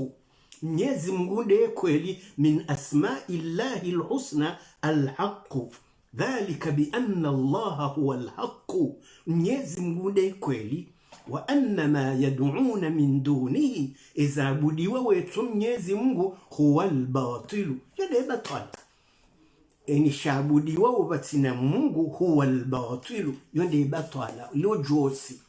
Mwenyezi Mungu ndiye kweli min asma'illahi al-husna al-haqq dhalika bi anna Allah huwa al-haqq Mwenyezi Mungu ndiye kweli wa anna ma yad'una min dunihi iza budiwa wetu Mwenyezi Mungu huwa al-batil yade batal eni shabudiwa ubatina Mungu huwa al-batil yade batala lo josi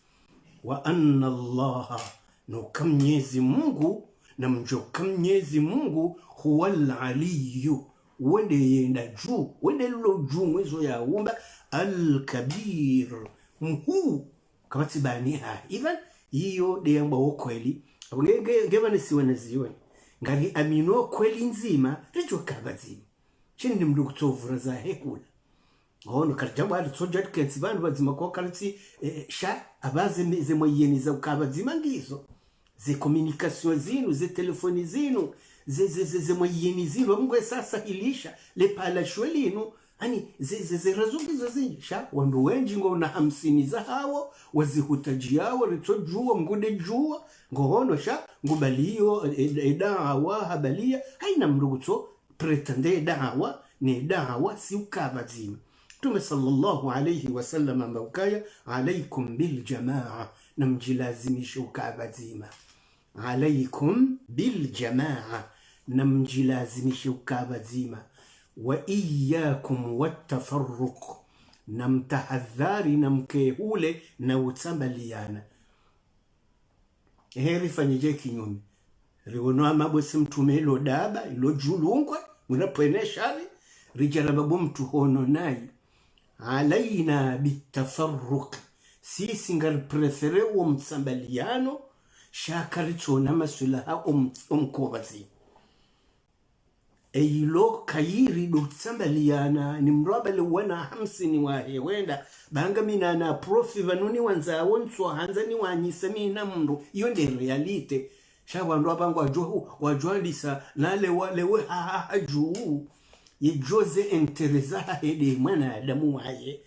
wa anna Allah no kamnyezi Mungu na mjoka Mwenyezi Mungu huwa al-aliyu wende yenda juu wende lo juu mwezo ya umba al-kabir mhu kamati bani ha even hiyo de yamba okweli ngeba nisiwe nazioni ngari amino kweli nzima rijo kabazima chini mndu kutovura za hekula ono karjabu ali soja kensi bantu bazima ko karati sha abaze ze moyeni za ukabazima ngizo ze communication zinu ze telefoni zinu ze moyeni zinu mngwe sasa ilisha le pala shwelinu ani ze razungizo zinjisha wandu wenji ngo na 50 za hawo wazihutaji yao ritojua mgude jua ngohono sha ngubaliyo edawa habalia haina mruguto pretende dawa ni dawa si ukabazima Tume sallallahu alayhi wasallam ambakaya alaykum bil jamaa namjilazimisha ukabazima alaykum bil jamaa namjilazimisha ukabazima wa iyyakum wattafarruq namtahadhari namkehule na utambaliana heri fanyije kinyume riwono amabo simtumelo daba ilo julungwe unapoeneshali rijara babu mtu hono nayi alaina bitafarruq sisi ngar prefere mtsambaliano shakarichona masulaha umkobazi eilo kayiri do tsambaliana ni mrabale wana 50 wa hewenda banga mina na profi vanuni wanza wonso hanza ni wanyisa mina mndo iyo ndi realite shabandu abangu wajwalisa nale walewe haju yejoze interesa hede mwana adamu waye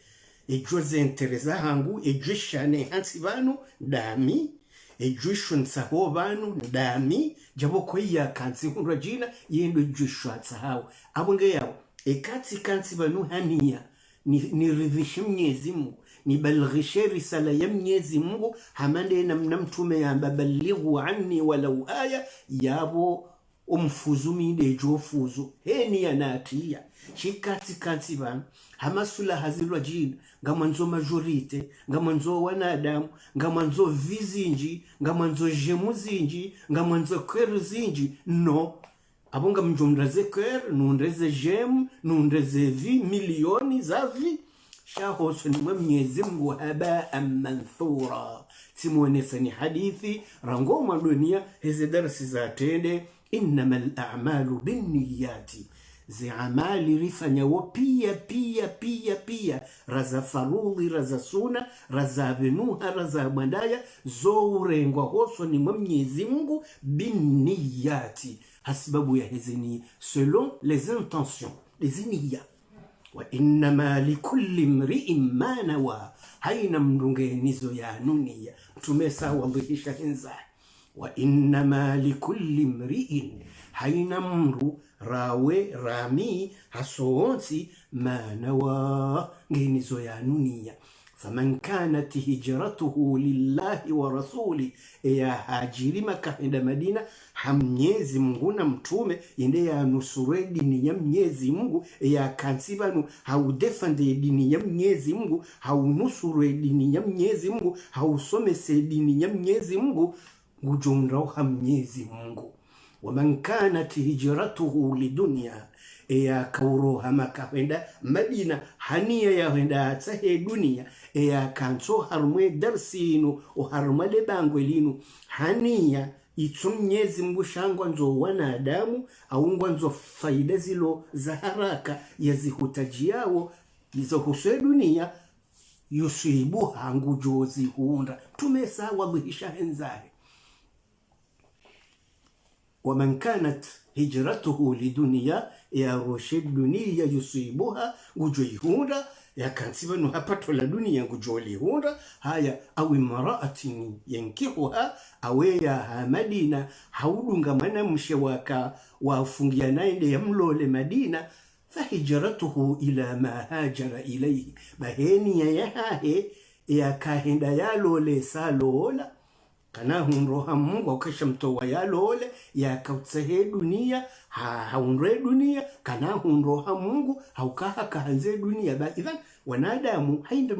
yejoze interesa hangu ejishane hansi banu dami ejishun saho banu dami jabo koya kansi hunrajina yendo ejishwa saho abunge yao ekati kansi banu hania ni ridhishi Mwenyezi Mungu ni balghishe risala ya Mwenyezi Mungu hamande na mtume ya balighu anni walau aya yabo umfuzumi dejo fuzu heni yanatia shikati kansi banu hamasula hazilwa jina ngamanzo majorite ngamanzo wanadamu ngamanzo vizinji ngamanzo jemuzinji ngamanzo kweruzinji no abonga mjomraze kwer nundreze jem nundreze vi milioni za vi shahoso ni Mwenyezi Mungu haba manthura simuonesani hadithi rangoma dunia hizi darasi za tende innamal a'malu binniyati zi amali rifanya wo pia raza farudhi raza suna raza venuha raza bandaya zourengwa hoso ni Mwenyezi Mungu binniyati hasbabu ya hizini selon les intentions les niyya wa innama likulli mri'in ma nawa haina mrungenizo ya nunia tumesa wadhihisha hinza wa innama likulli mri'in haina mru rawe rami hasonsi ma nawa ngenizo ya nunia faman kanat hijratuhu lillahi wa rasuli ya hajiri makahenda Madina hamnyezi Mungu na mtume yende ya nusure dini ya Mwenyezi Mungu ya kansibanu haudefende dini ya Mwenyezi Mungu haunusure dini ya Mwenyezi Mungu hausomese dini ya Mwenyezi Mungu ngujumrao hamnyezi Mungu waman kanat hijratuhu lidunya ya kauroha makahenda Madina hania ya henda tsahe dunia ya kanso harumwe darsinu o harumale bangwelinu hania Mwenyezi Mungu shangwa nzo wanadamu aungwa nzo faida zilo za haraka yazihutaji yao izo huswe dunia yusibu hangu jozi huunda tumesa wadhihisha henzahe ومن كانت هجرته لدنيا يا رشد دنيا يصيبها وجيهوندا يا كانسيبا نهبطوا لدنيا وجوليهوندا هيا أو امرأة ينكحها أو يا مدينة حولونغا منا مشواكا وفنجيانا يملو لمدينة فهجرته إلى ما هاجر إليه بهيني يهاهي يا كاهندا يالو لسالولا kana hunroha Mungu akasha mtowa yalole ya kautsehe dunia haunre dunia kana hunroha Mungu haukaha kahanze dunia ba idhan wanadamu hainde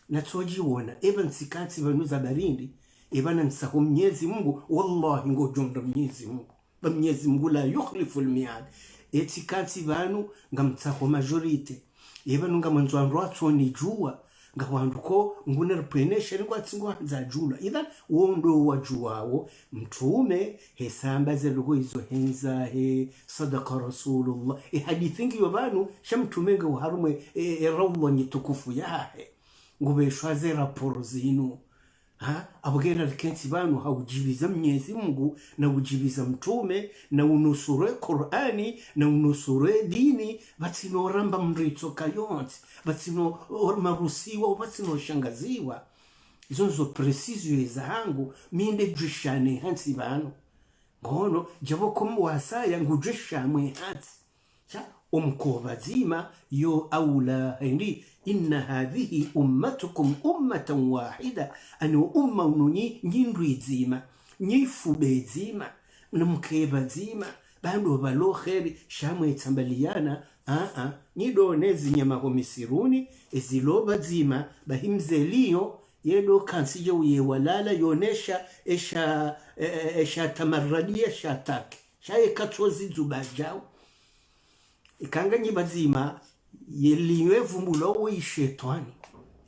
natsoji wona even sikati banuza barindi ibana nsaho Mwenyezi Mungu wallahi ngojondra Mwenyezi Mungu ba Mwenyezi Mungu la yukhlifu almiad etikati banu ngamtsaho majorite ibanu ngamanzo andro ni jua ngawanduko ngunerpenesha ngwatsingo za jula idhan wondo wajuwawo mtume hesamba zelugo izo henza he sadaqa rasulullah hadithingi yobanu shamtumenga uharume rawlo nyitukufu yahe ngubeshwaze raporo zinu abugera kensi banu haujibiza Mwenyezi Mungu na ujibiza mtume na unusure Qur'ani na unusure dini batino ramba mrito kayonti batino marusiwa batino shangaziwa zonzo precision zangu minde jishane hansi banu ngono jabo kumwasaya ngujishamwe hansi umkobazima yo aula hindi inna hadhihi ummatukum ummatan wahida anu umma ununyi nyindwizima nyifubezima namkebazima bando balo kheri shamwe tambaliana nyido nezi nyama komisiruni eziloba zima bahimzeliyo yedo kansije uye walala yonesha esha tamarradia shatake shaye katsozi zubajao ikanga nyibazima yeliwe vumbula shetani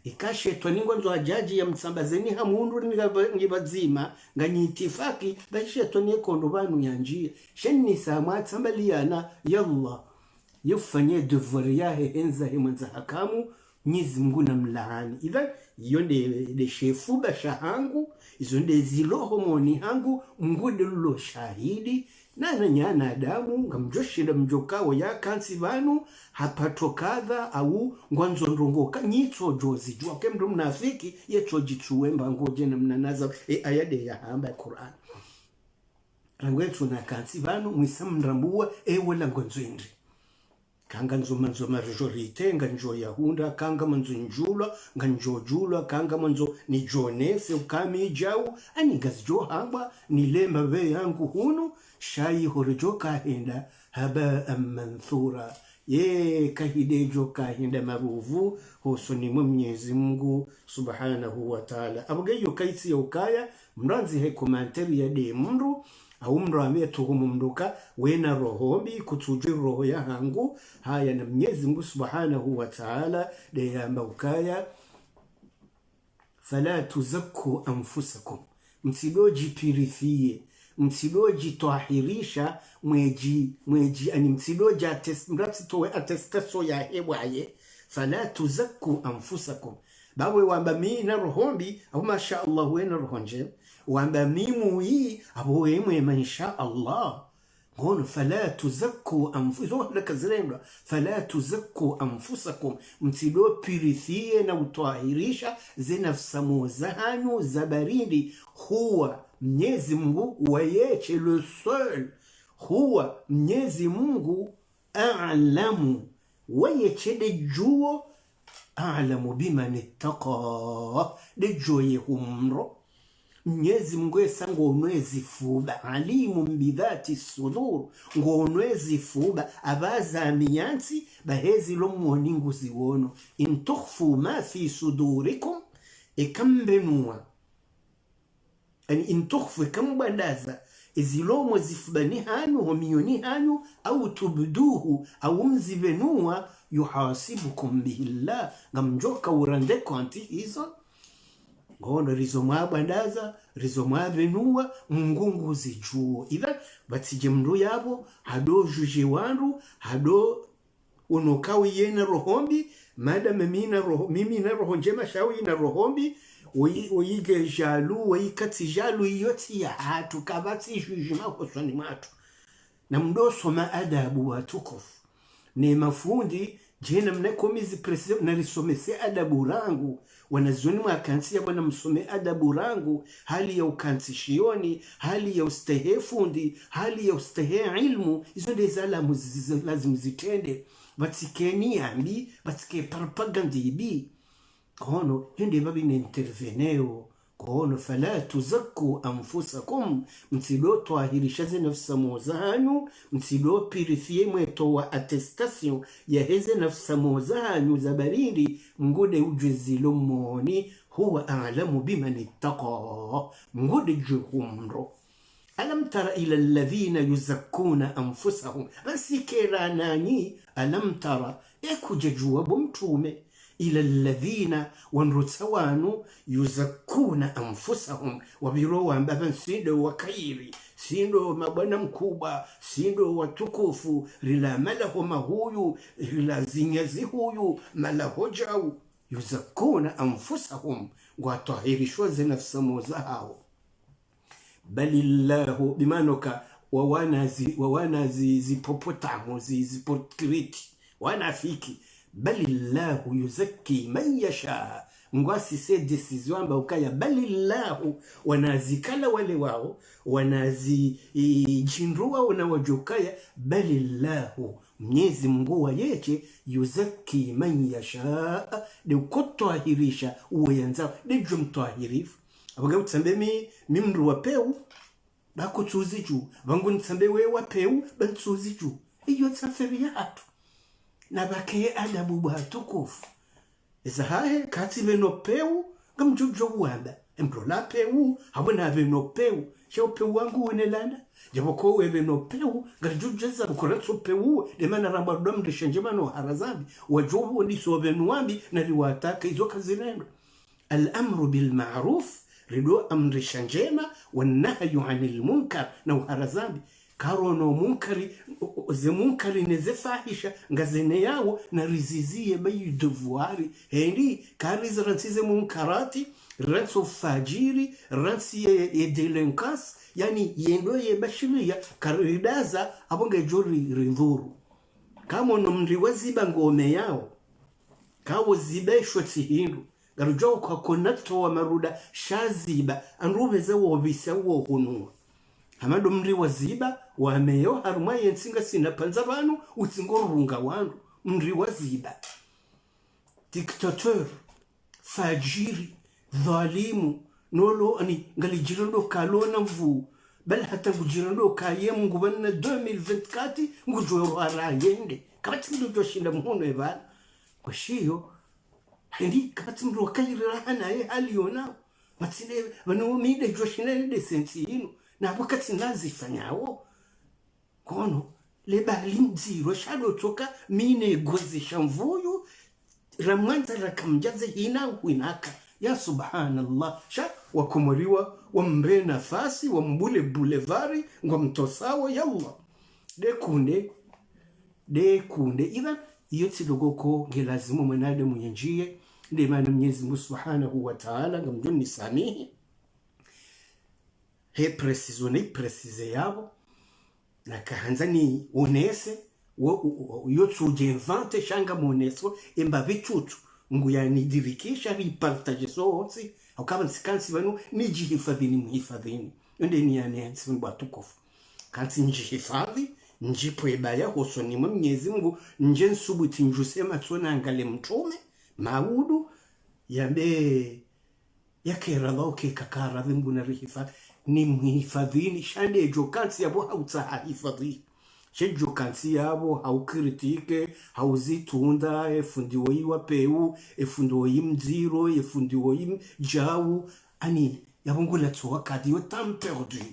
ika shetani ngwanzo ajaji ya msambazeni hamundu ngibazima nganyitifaki ba shetani ekondo banu yanjia shenni sama tsambaliana yalla yufanye devoir yahe enza himanza hakamu Mwenyezi Mungu na mlaani. Idha yonde de shefu bashahangu izo nde ziloho moni hangu mngude lulo shahidi na nyana adamu ngamjoshinda mjokawo ya kansi banu hapato kadha au ngwanzo ndongoka nyitso jozi jua kemdo mnafiki yeto jituwemba ngoje na mnanaza ayade ya hamba Qur'an rangwetu na kansi banu mwisamndambua wala ngwanzo indri kanga nzo majorite nganjo yahunda kanga manzo njula nganjo jula kanga manzo ni jonese ukami jau ani gazjo hamba ni lemba ve yangu hunu shayi horijo kahenda haba manthura ye kahidejo kahenda maruvu hosoni Mwenyezi Mungu subhanahu wa ta'ala abugeyo kaisi ya ukaya mranzi he komantari ya de mundu au mndu ametuhumu mnduka wena rohombi kutujui roho ya hangu haya na Mwenyezi Mungu subhanahu wa ta'ala de yamba ukaya fala tuzakku anfusakum msidoji purifie msidoji toahirisha mweji ani msidoji mratitowe atestaso ya hewaye fala tuzakku anfusakum bawe wamba mii na rohombi au masha Allah wena rohonje wamba mimu hii abo yemwe mansha Allah ngono fala tuzakku anfusakum lakazrenda fala tuzakku anfusakum mtido purifie na utahirisha zinafsamu zahanyu zabaridi huwa Mwenyezi Mungu wayeche le seul huwa Mwenyezi Mungu a'lamu wayeche de juo a'lamu biman ittaqa de joye humro Mwenyezi Mungu esango onwezi fuba alimu bidhati sudur ngonwezi fuba abaza amiyansi bahezi lomwoni nguziwono in tukhfu ma fi sudurikum ikambenua ani in tukhfu kambandaza izilomo zifubani hanyu homiyoni hanyu au tubduhu au mzibenua yuhasibukum bihillah ngamjoka urande kwanti hizo ngono rizomwa bandaza rizomwa benua mungungu zijuo idha batije mndu yabo hado juje wandu hado unokawi yena rohombi madame mimi na roho njema shawi na rohombi oige jalu oikati jalu yoti ya hatu kabati jujima hosoni matu na mdoso maadabu watukufu ni mafundi jena mnekomizi presi na risomese adabu rangu wanazoni mwakansi ya wana msome adabu rangu hali ya ukansishioni hali ya ustahefundi hali ya ustahe ilmu izo ndeza lazim zitende batikeni yambi batike propagandi bi kono hindi babi ne interveneo kono fala tuzakku anfusakum mtido twahirisha nafsa mozanyu mtido purifie mweto wa attestation ya heze nafsa mozanyu zabarindi ngude ujezilo moni huwa a'lamu biman ittaqa ngude juhumro alam tara ila alladhina yuzakkuna anfusahum basikera nani alam tara ekujejua bomtume ila alladhina wanrutawanu yuzakkuna anfusahum wabirowa ambaba sindo wakairi sindo mabwana mkubwa sindo watukufu rila malaho mahuyu rila zinyazi huyu malahojau yuzakkuna anfusahum watahirishwa zinafsamu zao balillahu bimanoka wawanazi zipopotamu zipokriti wanafiki balillahu yuzakki man yasha ngwasi se decision amba ukaya balillahu wanazikala wale wao wanazi jindruwa wanawajukaya balillahu Mwenyezi Mungu wayeche yuzakki man yasha de kutoahirisha uyanza de jumtoahirifu abaga utsambe mimru wapeu bako tuziju bangu ntsambe we wapeu bantuziju iyo tsaferi yatu nabake adabu batukufu izahahe kati beno peu ngamjujo wanda embrola peu habona beno peu shaupe wangu unelana jabo ko webe no peu garjujaza bukuratso peu de mana ramba dom de shanjemano harazambi wajobu ndi sobe nuambi na liwataka hizo kazinendo al-amru bil ma'ruf rido amri shanjema wan nahyu 'anil munkar na harazambi karono munkari ze munkari neze fahisha ngazene yawo na rizizie bayi devoiri hendi kariz ransize munkarati ranso fajiri ransi ye delinquence yani yendo ye bashiria karidaza abonge jori rindhuru kama no mri waziba ngome yao kawo zibeshwe tihindu garujo kwa konato wa maruda shaziba anrubeze wo bisa wo hunwa hamado mri waziba wameyo haruma yensinga sina panza banu utsingorunga wandu mri waziba dictateur fajiri dhalimu nolo ani ngalijirando kalona mvu bal hata ngujirando kaye mungu banna 2024 ngujoro arayende kabati ndo joshinda muhono ebana kwa shiyo hindi kabati mro kalira hana haliona matine bano mide joshinda de sensi ino na wakati nazifanyawo kono le balimziro shado toka mine gozi shamvuyu ramanta rakamjaze hina winaka ya subhanallah sha wakumuriwa wambe nafasi wambule bulevari ngomtosawo yalla de kunde idan yoti dogoko ngelazimu mwanade munyenjie nde maana Mwenyezi Mungu Subhanahu wa Ta'ala ngamjuni samihi he precise yabo na kahanzani onese yotsu jevante shanga moneso emba vitutu nguyani dirikisha ripartage sootsi akaba nsikansi banu nijihifadhini muhifadhini ende ni yanensi mbatukofu kansi njihifadhi njipwebaya hosoni Mwenyezi Mungu nje nsubuti njusema tsona ngale mtume maudu yambe yakera loke kakara vimbu na rihifadhi ni muhifadhini shande jokansi yabo hautsa hifadhi shejo kansi yabo haukritike hauzitunda efundiwo yiwa peu efundiwo yimziro efundiwo yimjawu ani yabongula tsowa kadi yo tamperdu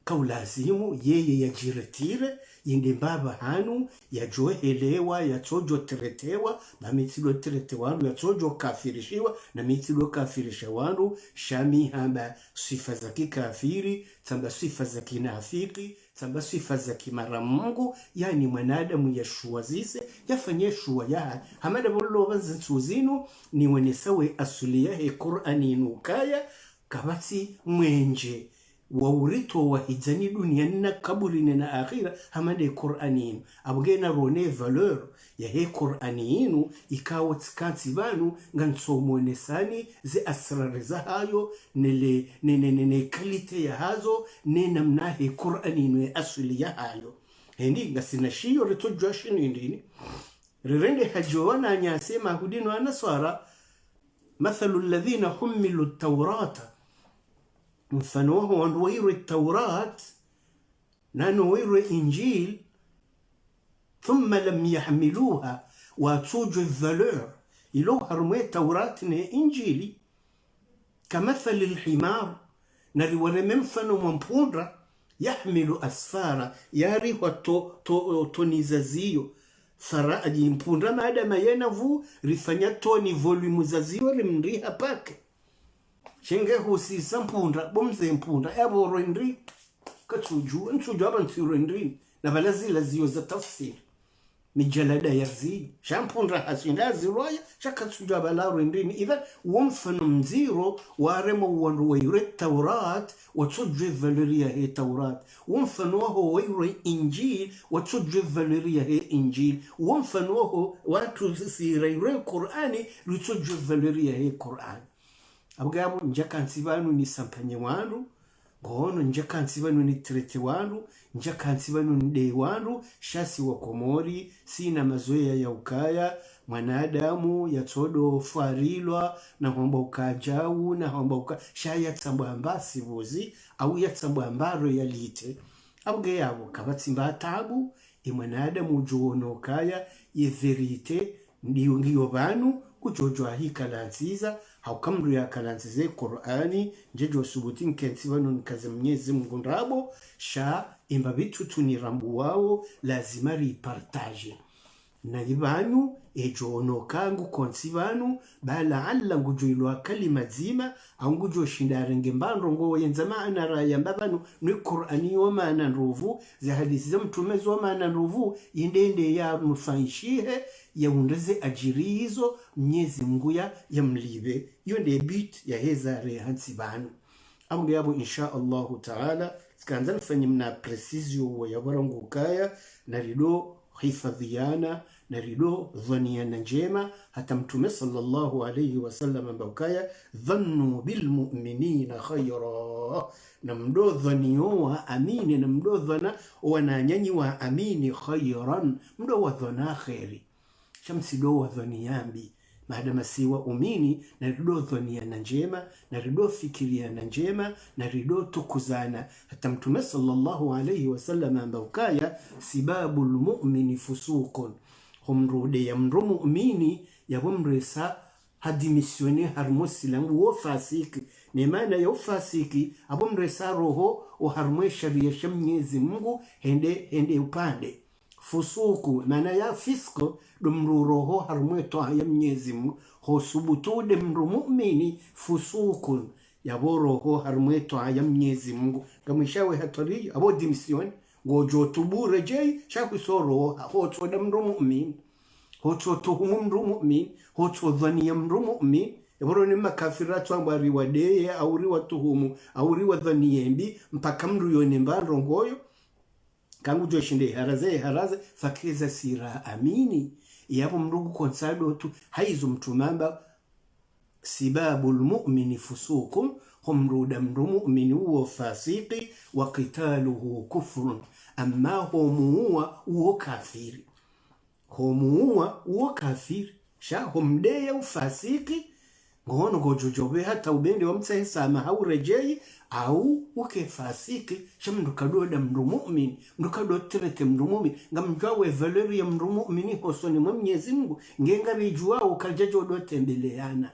kaulazimu yeye yajiretire yinde mbaba hanu yajohelewa yatojo tretewa na mitilo tretewa yatojo kafirishiwa na mitilo kafirisha wandu shami hamba sifa za kikafiri tamba sifa za kinafiki tamba sifa za kimaramungu yani mwanadamu yashuwazise yafanye shuwa ya hamada bolo banzitsuzino ni wenesawe asuliya he Qur'ani nukaya kabati mwenje waurito wa hijani dunia na kaburi na akhira hamade Qur'ani abugena rone valeur ya he Qur'ani ikawo tsikati banu ngantsomo nesani ze asrar za hayo ne kalite ya hazo ne namna he Qur'ani ya asli ya hayo hendi ngasina shiyo rito joshini ndini rirende hajowana nyasema hudino anaswara mathalu alladhina humilu at-taurata mfano wao ndio التوراة نانو إنجيل ثم لم يحملوها وتوج الفالور يلو هرمي التوراة إنجيلي كمثل الحمار نري ورمم فنو منبونرا يحمل أسفارا ياري تونيزازيو فراء ينبونرا مادama ينفو رفanya toni volume zazio limriha pake shenge husi sampunda bomze mpunda abo rendri katsuju ntsuju abantu rendri na balazi lazio za tafsir mijalada yarzi shampunda hasindazi roya shakatsuju abala rendri idha wamfanu mziro waremo wanruwe taurat watsuju valeria he taurat wamfanu ho wayre injil watsuju valeria he injil wamfanu ho watu sirayre qur'ani watsuju valeria he qur'ani abugabo njakansi banu ni sampanye wandu gono njakansi banu ni trete wandu njakansi banu ni de wandu shasi wa komori sina mazoea ya ukaya mwanadamu yatodo farilwa na homba ukajau na homba shaya tsambambasi buzi au yatsambambaro yalite abuge yabo kabatsimba tabu mwanadamu jono kaya ye verite ndiyo banu kujojwa hikala nziza haukamru ya kalanzize Qur'ani njejo subutin kensivano nkaze Mwenyezi Mungu ndabo sha imba bitu tunirambu wao lazima ripartage na libanu ejo ono kangu konsivanu bala alla ngujo ilo kalima zima au ngujo shindarenge mbando ngo yenza maana raya mbabanu ni Qur'ani wa maana nruvu za hadithi za mtume wa maana nruvu indende ya nufanishihe ya undeze ajiri hizo Mwenyezi Mungu ya mlibe yonde bit ya hezare hansibanu abu yabo insha Allah taala skanza nfanye mna precision wa yabarangu kaya na rido hifadhiana na rido dhaniana njema hata mtume sallallahu alayhi wasallam ambakaya dhannu bil mu'minina khayra na mdo dhanio wa amini na mdo dhana wananyanyi wa amini khayran mdo wa dhana khairi shamsi do wa dhaniyambi maadama siwa umini na rido dhaniana njema na rido fikiriana njema na rido tukuzana hata mtume sallallahu alayhi wasallam ambakaya sibabul mu'mini fusukun humrude ya mru mu'mini ya humresa hadi misione harmosilangu wo fasiki ni maana ya ufasiki abumresa roho o harmwe sharia ya Mwenyezi Mungu hende upande fusuku maana ya fisko dumru roho harmwe toa ya Mwenyezi Mungu ho subutude mru mu'mini fusukun ya roho harmwe toa ya Mwenyezi Mungu kamishawe hatari abodi misione ngojo tubure jei shakwisoro hoto da mru mu'min hoto tuhumu mru mu'min hoto dhaniya mru mu'min eboro ni makafiratu ambari wadeye au riwa tuhumu au riwa dhaniyembi mpaka mru yone mbaro ngoyo kangu joshinde haraze fakeza sira amini yabo mrugu konsado tu haizo mtumamba sibabul mu'mini fusukum humruda mru mu'mini huo fasiki wa qitaluhu kufrun amma homuua uo kafiri homuua uo kafiri sha homdeya ufasiki ngono gojojobe hata ubende wa mtsahe sama hau rejei au uke fasiki sha mndukadoda mru mu'min mndukadoterete mru mu'min ngamjwawe valeri ya mru mu'mini hosoni Mwenyezi Mungu ngenga rijua ukajajodo tembeleana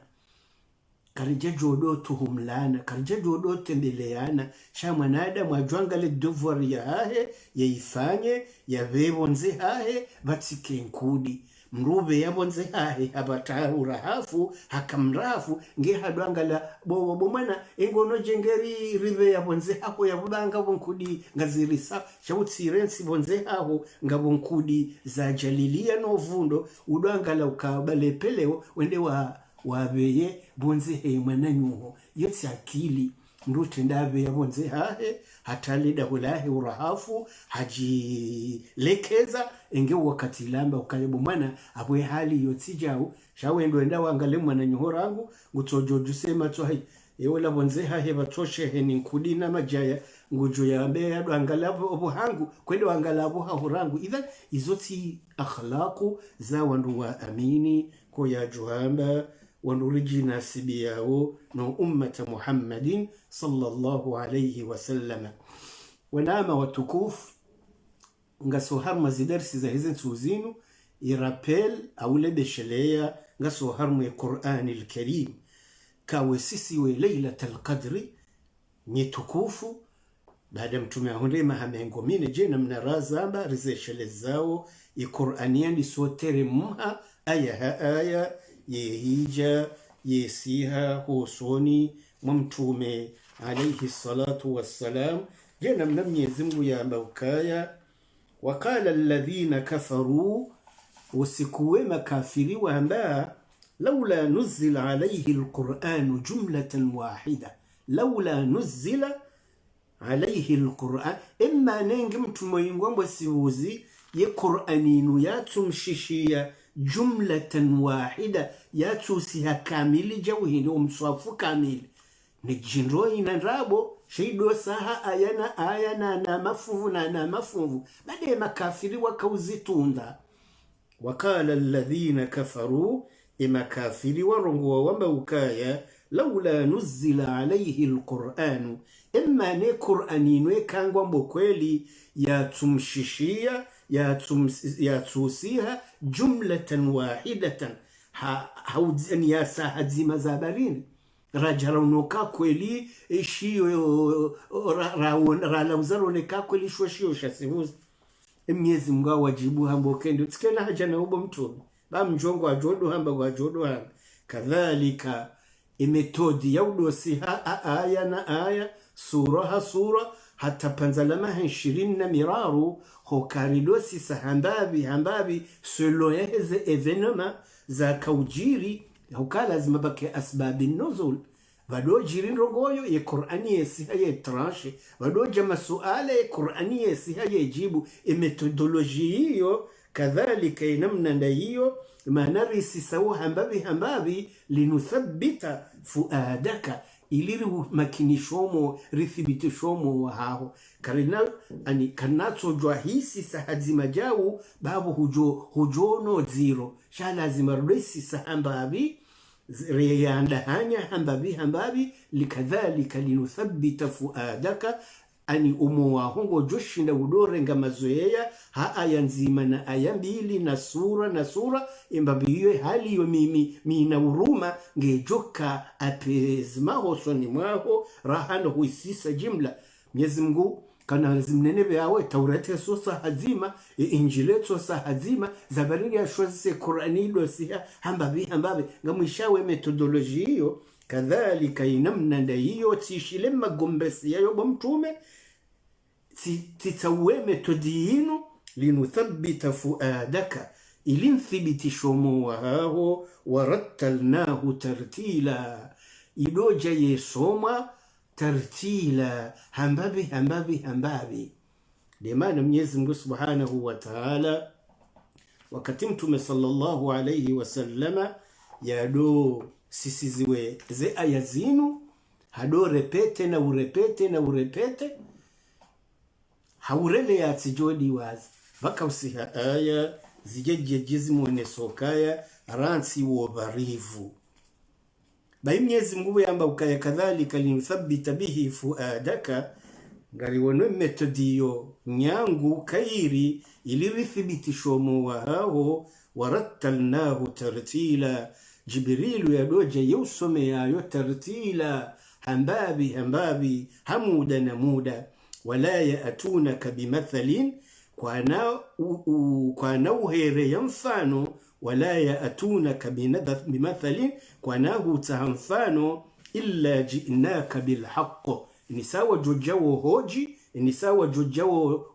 karijajo do tuhumlana karijajo do tembeleana sha mwanadamu ajwangale devoir ya hahe yaifanye ya vebonze hahe batike nkudi mrube yabonze hahe abatahura hafu hakamrafu nge hadwangala bobo mwana engono jengeri rive yabonze hako yabudanga bonkudi ngazirisa shawutsirensi bonze haho ngabonkudi za jalilia no vundo udwangala ukabale peleo wende wabeye bonze he mwananyuho yotsi akili ndute ndabe yabonze hahe hatalida hulahe urahafu haji lekeza enge wakati lamba ukayebo mwana abwe hali yotsi jau shawendo enda wangale mwananyuho rangu ngutojoju sema to hai ewola bonze hahe batoshe he ninkudi na majaya ngujo yabe yadwangalabo obuhangu kwende wangalabo hahurangu idha izoti akhlaqu za wandu wa amini ko ya juhamba ونرجي ناسبياه نو أمة محمد صلى الله عليه وسلم ونعم وتكوف نغسو هرم زدرس زهزن سوزينو يرابيل أولاد الشلية نغسو هرم القرآن الكريم كاوسيسي وليلة القدر نتكوفو بعد متومي هنريما همينغو مين جينا من رازابا رزيش للزاو القرآنيان سوتر مها آية yehija yesiha hosoni mtume alayhi salatu wassalam jana Mwenyezi Mungu ya mbukaya wakala alladhina kafaru usikuwe makafiri wa amba laula nuzila alayhi alquran jumlatan wahida laula nuzila alayhi alquran imma nengi mtume ngombo sibuzi ye qur'aninu yatumshishia jumlatan wahida yatusiha kamili jawhindi umswafu kamili ni jinro inarabo shaido saha ayana na mafuvu bade makafiri wakauzitunda wakala alladhina kafaru imakafiri warongo wamba ukaya laula nuzila alayhi alquran imma ne qur'aninu ekangwa mbokweli yatumshishia yatusiha jumlatan wahidatan hauzani ya sahadzima za barini rajara unoka kweli shio ralauzarone kweli shio shasivuzi Mwenyezi Mungu wajibu hambo kende tsikena haja na ubo mtume ba mjongo ajodo hamba kwa ajodo hamba kadhalika metodi ya udosi aya na aya sura hata panzalama 20 na miraru hokaridosi hambabi selo yeze evenema za kaujiri hukala lazima bake asbabi nuzul vado jiri nrongoyo ye Qur'ani yesi haye tranche vado jama suala ye Qur'ani yesi haye jibu metodoloji hiyo kadhalika namna nda hiyo manarisi sawa hambabi linuthabbita fuadaka iliri makinishomo rithibitishomo wao karina ani kanatso jwa hisi sahadzima jau babu hujono zero sha lazima risi sahambabi reyanda hanya hambabi likadhalika linuthabbita fuadaka ani umuwa hongo joshinda udore nga mazoea aya nzima na aya mbili na sura imbabiwe hali yo mina uruma ngejoka apezma hosoni mwaho rahano huisisa jimla Mwenyezi Mungu kana zimnenebe yawe Taurati sosa hazima Injili sosa hazima Zaburi ya shwase Qur'ani dosia hambabi ngamwishawe metodoloji hiyo kadhalika inamna nda hiyo tishile magombesi yayo bomtume titawe metodi inu linuthabbita fuadaka ilinthibiti wahao warattalnahu tartila idoja yesoma tartila hambabi demana Mwenyezi Mungu Subhanahu wa Ta'ala wakati mtume sallallahu alayhi wasallama yado sisiziwe ze aya zinu hado repete na urepete haurele ya tijodi wazi baka usiha aya zijejejizi mwene sokaya ransi wobarivu bai Mwenyezi Mungu yamba ukaya kadhalika linuthabbita bihi fuadaka ngari wono metodiyo nyangu kairi ilirithibitishwa wao warattalnahu tartila Jibrilu yadoja yusome yayo tartila hambabi hamuda na muda wala yaatunaka bimathalin kwa nauhere ya mfano wala yaatunaka bimathalin kwa nahuta mfano illa ji'naka bilhaqq ni sawa jojawo hoji ni sawa jojawo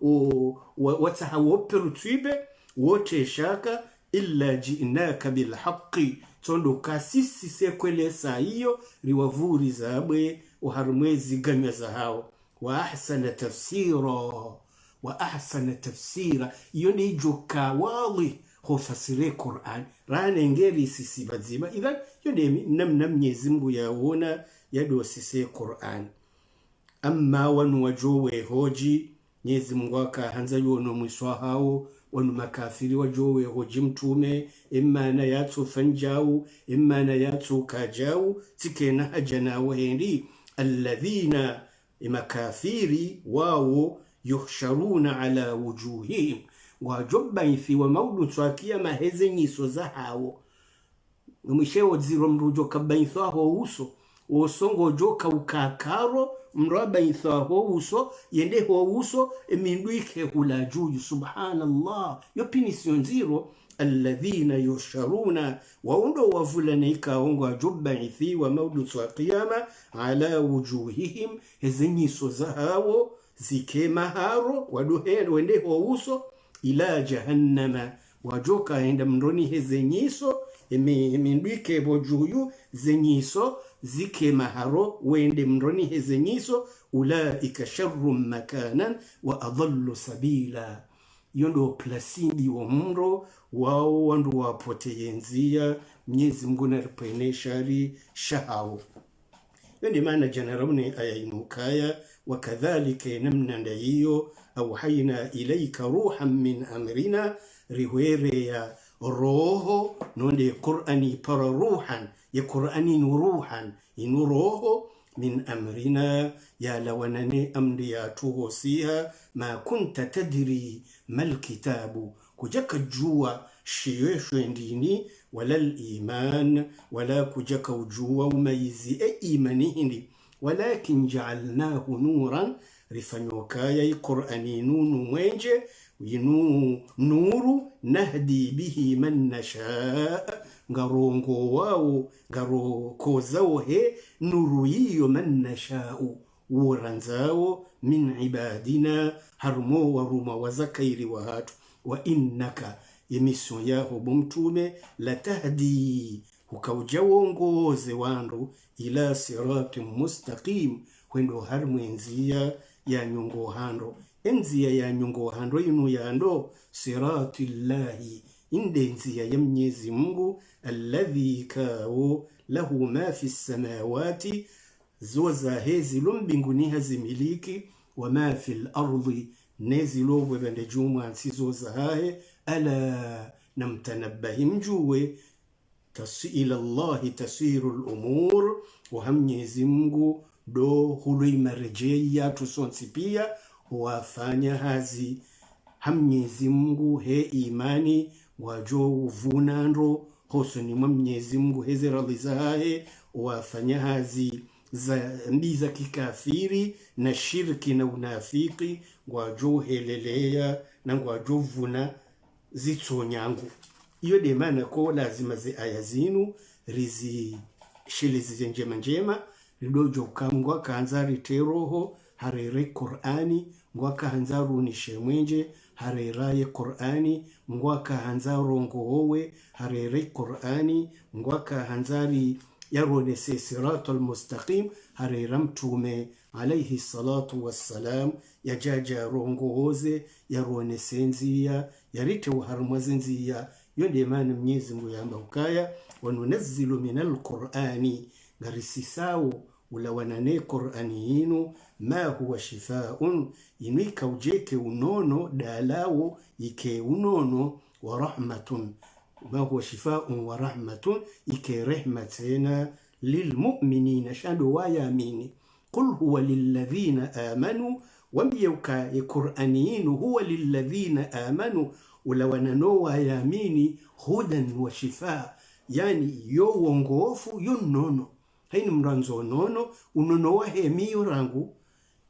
watahawo perutwibe wote shaka illa ji'naka bilhaqqi tondo kasisi sekwele saa hiyo riwavuri zabwe uharumwezi ganya za hao wa ahsana tafsira yoni joka wali hufasire Qur'an rana ngeri sisi bazima idhan yoni namna Mwenyezi Mungu yaona yado sisi Qur'an amma wanu wajowe hoji Mwenyezi Mungu akaanza yono mwiswa hao wanu makafiri wajowe hoji mtume imma na yatu fanjau imma na yatu kajau tikena hajana wahendi alladhina makafiri wao yuhsharuna ala wujuhihim wajobba ifi wa maudu twakia maheze nyiso za hao mwishewo ziro mrujo kabaitho aho uso osongo joka ukakaro mraba ithaho uso yende ho uso eminduike hula juju subhanallah yopini sionziro alladhina yusharuna waundo wavulana ikaongo ajubba ithi wa maudu wa qiyama ala wujuhihim hezinyiso zahawo zikema haro waduhero wende ho uso ila jahannama wajoka enda mroni hezinyiso eminduike bojuyu zenyiso zike maharo wende mroni hezenyiso ulaika sharrum makanan wa adallu sabila yondo plasidi wa mro wao wandu wapoteyenzia Mwenyezi Mungu na ripeneshari shahao yondi maana janaramune aya inukaya wakadhalika namna ndahiyo awhayna ilayka ruhan min amrina riwere ya roho nonde Qur'ani para ruhan ya Qur'ani nuruhan inuroho min amrina ya lawanane amri ya tuhusiha ma kunta tadri mal kitabu kujaka jua shiweshwe ndini wala iman wala kujaka ujua umaizi imani hindi walakin ja'alnahu nuran rifanyokaya Qur'ani nunu mwenje yinu nuru nahdi bihi man nasha ngarongo wao ngarokozao he nuru hiyo man nasha uranzao min ibadina harmo waruma wazakairi wahatu wa innaka imiso yaho bumtume latahdi ukawjawongoze wandu ila siratin mustaqim wendo harmwenzia ya nyungo hando enzia ya nyungo hando inu yando siratillahi indenzia ya Mwenyezi Mungu alladhi kao lahu ma fi samawati zoza hezi lumbinguni hazimiliki wa ma fi al-ardi nezilo bwende juma nsizoza hae ala namtanabbahi mjuwe ila Allahi tasiru al-umur wa Mwenyezi Mungu do hului marejea tusonsi pia wafanya hazi Mwenyezi Mungu he imani wajo uvunando hosoni Mwenyezi Mungu hezi radhi zahe wafanya hazi za mbiza kikafiri na shirki na unafiki wajo helelea na wajo vuna zitsonyangu. Iyo de maana ko lazima zi aya zinu rizi shilizi njema ridojo kamgwa kanzari teroho harere Qur'ani ngwaka hanzaru ni shemwenje hareraye Qur'ani ngwaka hanzaru ngowe harere Qur'ani ngwaka hanzari yarone siratal mustaqim harera mtume alayhi salatu wassalam yajaja rongoze yarone senzia yarite uharumazenzia yonde maana Mwenyezi Mungu yamba ukaya wanunazzilu minal Qur'ani ngarisisao ula wanane Qur'ani hinu ma huwa shifaa'un inuika ujeke unono dalao ike unono wa rahmatun ma huwa shifaa'un wa rahmatun ike rehmatena lilmu'minina shadu wa yamini qul huwa lilladhina amanu wambiyuka Qur'ani hinu huwa lilladhina amanu ula wanano wa yamini hudan wa shifaa yani yo wongofu yo nono haini mranzo nono unono wa hemiyo rangu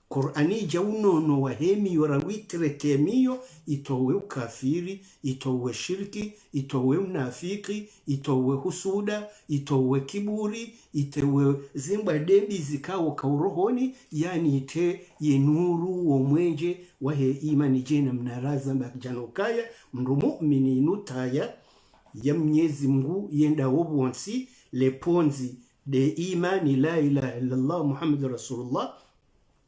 Qur'ani ja unono wa hemiyo rangu itreke miyo itowe ukafiri itowe shirki itowe unafiki itowe husuda itowe kiburi itowe zimba dembi zikawo kaurohoni yani ite yenuru wo mwenje wa he imani jena mnaraza mbajanokaya mru mu'mini nutaya ya Mwenyezi Mungu yenda wobonsi leponzi de imani la ilaha illallah Muhammadur Rasulullah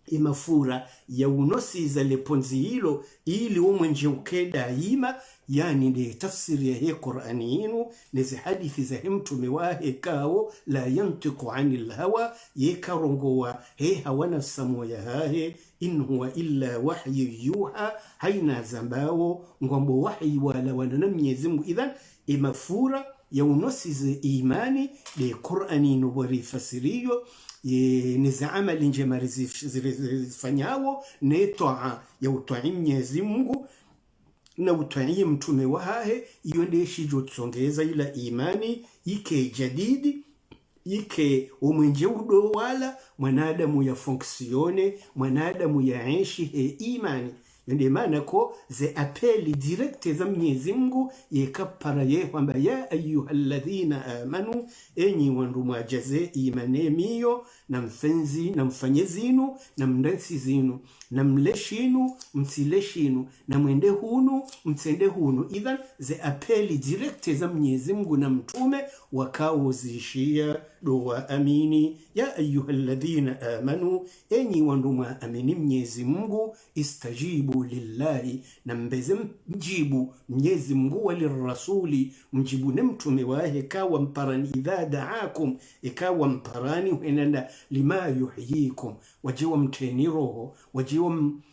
imafura ya unosiza leponzi hilo ili umwenje ukeda ima yani de tafsiri ya he Qur'ani hinu nezi hadithi za mtume wahe kao la yantiqu anil hawa yekarongowa he hawana samo ya hahe in huwa illa wahyu yuha haina zambao ngombo wahyi wala wana Mwenyezi Mungu idhan imafura ya unosize imani de Qur'ani nubori fasiriyo niza amali njema rizifanyawo netoa ya utoa Mwenyezi Mungu na utoa mtume wahe iyo ndeshi jotsongeza ila imani ike jadidi ike umwenje udo wala mwanadamu ya fonksione mwanadamu ya enshi he imani yende maana ko ze apeli direkte za Mwenyezi Mungu yekapara ye kwamba ya ayyuhalladhina amanu enyi wandu mwajaze imane miyo na mfenzi na mfanyezinu na mndensi zinu na mleshinu mtileshinu na mwende hunu mtende hunu idhan ze apeli direkte za Mwenyezi Mungu na mtume wakao zishia doa amini ya ayyuhalladhina amanu enyi wandu mwa amini Mwenyezi Mungu istajibu lillahi na mbeze mjibu Mwenyezi Mungu walirrasuli mjibu ne mtume wahe kawa mparani idha daakum ikawa mparani wenenda lima yuhyikum wajiwa mteni roho wajiwa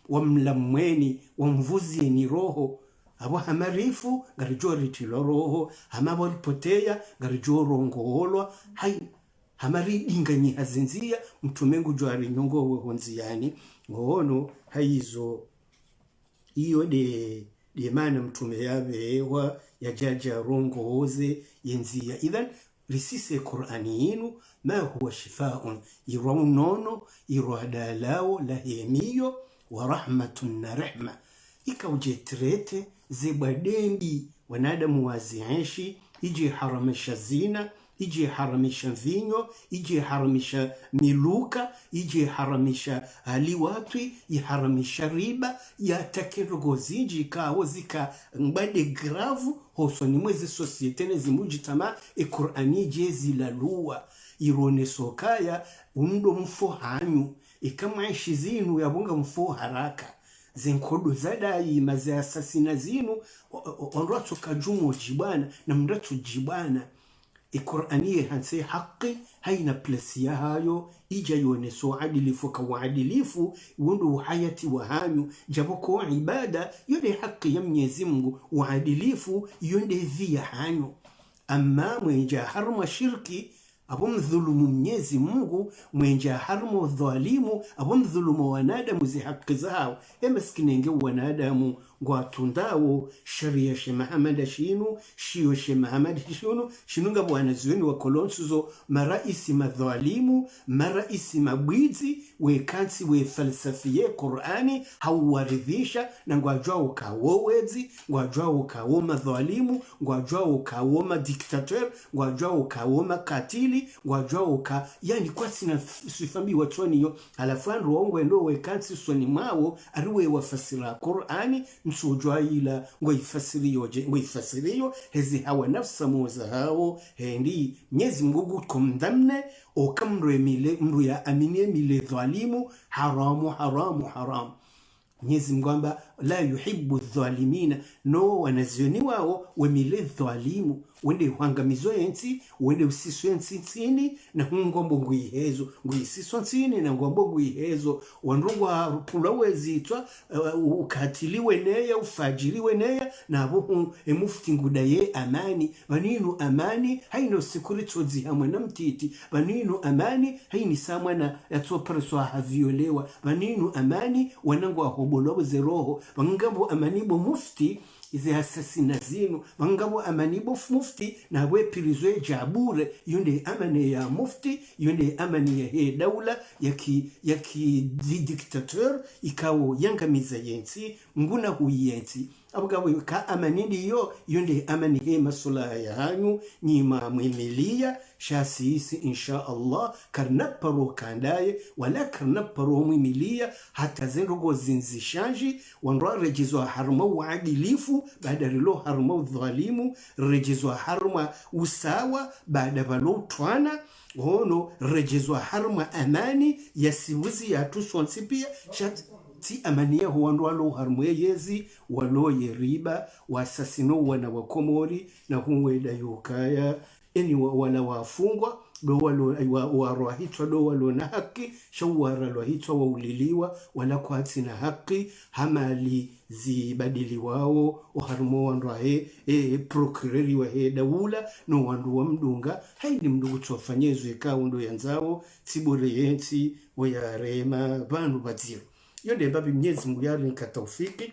wamlamweni wamvuzini roho abo hamarifu garijo ritilo roho hamabo ripoteya garijo rongoolwa hai hamari inganyi hazinzia mtumengu jwari nyongo we honziyani ngono haizo iyo de diemana mtume yabewa yajaja rongo hoze yenzia. Idhan risise Qur'ani yinu ma huwa shifaun yirwa nono yirwa dalao lahemiyo wa rahmatun na rehma ikaujetrete zebadembi wanadamu waziishi ije haramisha zina, ije haramisha vinyo, ije haramisha miluka, ije haramisha liwatwi, iharamisha riba, yatakerogozi iji kawo zika mbade gravu hoso ni mwezi sosiete nezimujitama Qur'ani jezi lalua irone sokaya undo mfo hanyu ikama ishi zinu yabunga mfo haraka zenkodo zadai maze asasina zinu onratso kajumo jibana na mratso jibana Qur'ani hanse haki haina plesi ya hayo ija yoneso adilifu ka waadilifu wundu hayati wa hanyu jaboko ibada yode haki ya Mwenyezi Mungu waadilifu yonde via hanyu amma mwenja harma shirki abumdhulumu Mwenyezi Mungu mwenja harma dhalimu abumdhulumu wanadamu zi haki zao emaskinenge wanadamu ngwatundawo sharia she Muhammad shinu shio she Muhammad shinunga bwana ziweni wa kolonsuzo maraisi madhalimu maraisi mabwizi wekansi we falsafiye Qur'ani hauwaridhisha na ngwajwao kawowezi ngwajwao kawo madhalimu ngwajwao kawo madiktator ngwajwao kawo makatili ngwajwao ka yani kwa sina sifambi watoniyo alafanru ongwe ndo wekansi soni mawo ariwe wafasira Qur'ani msujwaila ngoifasiriyo hezi hawa nafsa moza hao hendi Mwenyezi Mungu kumdhamne okamrwe mru ya aminie mile dhalimu haramu haramu haramu. Mwenyezi Mungu amba la yuhibbu dhalimina no wanazioni wao wemile dhalimu wende huangamizo yensi wende usiso yensi nsini na ngombo nguihezo nguisiso nsini na ngombo nguihezo wanrugwa pulawezi itwa ukatiliwe neya ufajiriwe neya na abuhu mufti ngudaye amani vaninu amani haino security hamwe na mtiti vaninu amani haini samwana yatsopreswa haviolewa vaninu amani wanangwa hobolobo zeroho vangambo amanibo mufti ize asasina zinu vangabo amanibo mufti na wepirizwe jabure yonde amane ya mufti yonde amane ya he daula yaki dictateur ikawo yangamiza yensi nguna huyensi abugabo ka amanindi yo yonde amani he masula ya hanyu nyima mwimilia shasisi insha Allah karnaparo kandaye wala karnaparo mwimilia hata zenrogo zinzishanji wanroa rejizwa harma waadilifu baada rilo harma dhalimu rejizwa harma usawa baada valo twana hono rejizwa harma amani yasiwuzi yatusonsi pia shat ti amania huwandu walo harmwe yezi walo yeriba wasasino wana wakomori na huweda yukaya eni wala wafungwa do walo warwahitwa do walo na haki shawara lwahitwa wauliliwa wala kwati na haki hamali zibadili wao oharumo wandrahe procureri wa he daula no wandu wa mdunga haini mdungu tuwafanyezo ikawo ndo yanzao tibore yensi wayarema vanu baziro yonde babi Mwenyezi Mungu yari nikataufiki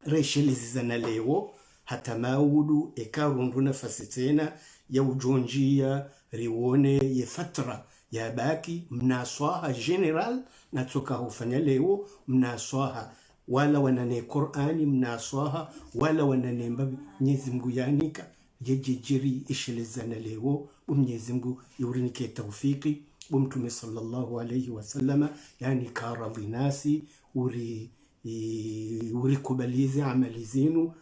resheliziza leo hata maudu ekarundu nafasi tena ya ujonjia riwone ye fatra ya baki mnaswaha general natoka hufanya leo mnaswaha wala wanane Qur'ani mnaswaha wala wanane mbabi Mwenyezi Mungu yanika jejejiri ishelezana leo Mwenyezi Mungu yurinike taufiki Mtume sallallahu alayhi wasallama yani karabi nasi uri kubalize amali zinu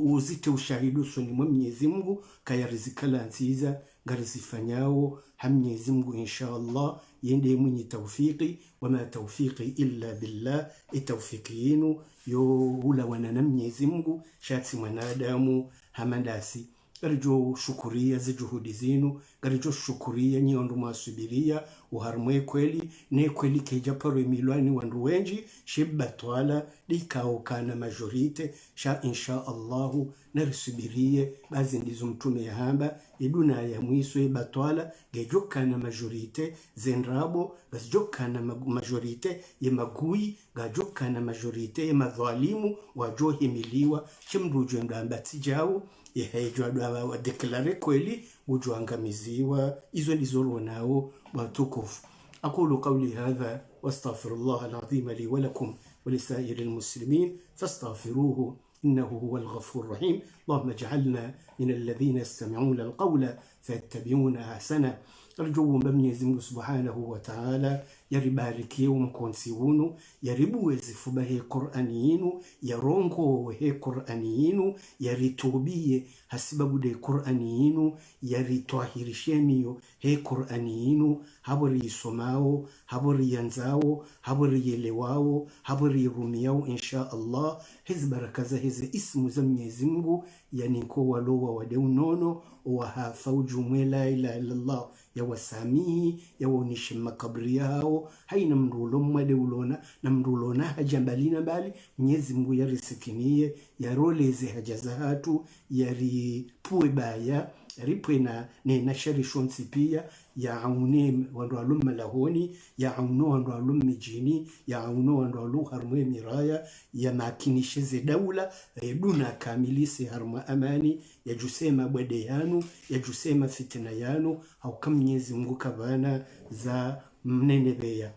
uzite ushahidu soni mwa Mwenyezi Mungu kaya rizikala nziza ngarizifanyao Mwenyezi Mungu inshallah yende mwenye tawfiki wama tawfiki illa billah itawfiki yenu yo ula wana Mwenyezi Mungu shati mwanadamu hamandasi garijo shukuria za juhudi zinu garijo shukuria nyondu masubiria uharmwe kweli ne kweli kejaparo milwani wandu wenji shibba twala dikao kana majorite sha insha Allahu narisubirie bazi ndizo mtume ya hamba iduna ya mwiswe batwala gejokana majorite zenrabo gajokana majorite ye magui gajokana majorite ye madhalimu wajohimiliwa chimrujo ndamba tijao yehejwa dwa wa declare kweli ujuangamiziwa izo ndizoro nao watukufu. أقول قولي هذا واستغفر الله العظيم لي ولكم ولسائر المسلمين فاستغفروه إنه هو الغفور الرحيم. اللهم اجعلنا من الذين يستمعون القول فيتبعون أحسنه. أرجو Mwenyezi Mungu Subhanahu wa Ta'ala yaribarikie umkonsi wunu yaribuwezi fubahe Qur'ani yinu yarongo he Qur'ani yinu yaritubie hasibabu de Qur'ani yinu yaritwahirishemiyo he Qur'ani yinu habari isomao habari yanzao habari yelewao habari rumiao insha Allah hizi barakaza hizi ismu za Mwenyezi Mungu yaniko walowa wadeunono wa hafauju la ilaha illa Allah ya wasamihi ya waonishi makabri yao haina mrulo mwade ulona na mrulona hajambalina bali Mwenyezi Mungu yarisikinie yaroleze hajaza hatu yaripue baya ripwe na sharishonsi pia ya aune wandu alum malahoni ya auno wandu alum mijini ya auno wandu alu harmwe miraya ya makinisheze daula duna kamilisi harma amani ya jusema bwede yanu ya jusema fitina yanu au kama Mwenyezi Mungu kabana za mnenebeya.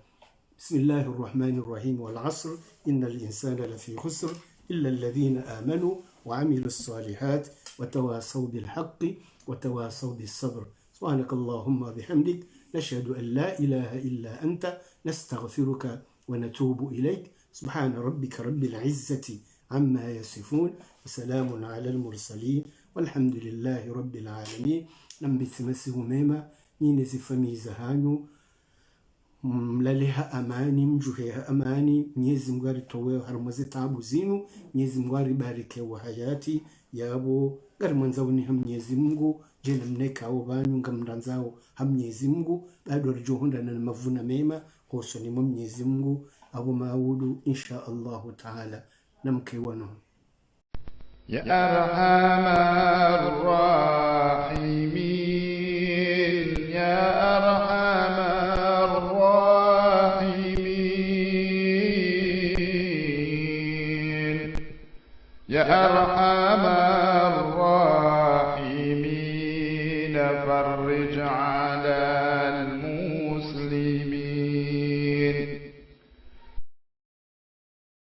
Bismillahirrahmanirrahim wal asr innal insana lafi khusr illa alladhina amanu wa amilus salihat wa tawasaw bil haqqi wa tawasaw bis sabr. سبحانك اللهم بحمدك نشهد أن لا إله إلا أنت نستغفرك ونتوب إليك. سبحان ربك رب العزة عما يصفون وسلام على المرسلين والحمد لله رب العالمين. نمبث مسه ميما نينزي فميزة هانو mlaleha amani mjuheha amani Mwenyezi Mungu aritowe harmaze tabu zinu Mwenyezi Mungu aribarike wa hayati yabo garmanzao ni Mwenyezi Mungu jena mneka au banyu ngamranzao Mwenyezi Mungu bado rijohonda na mavuna mema hoso ni Mwenyezi Mungu abo maudu insha Allah taala namke wano
ya arhamar rahimin ya يا أرحم الراحمين فرج على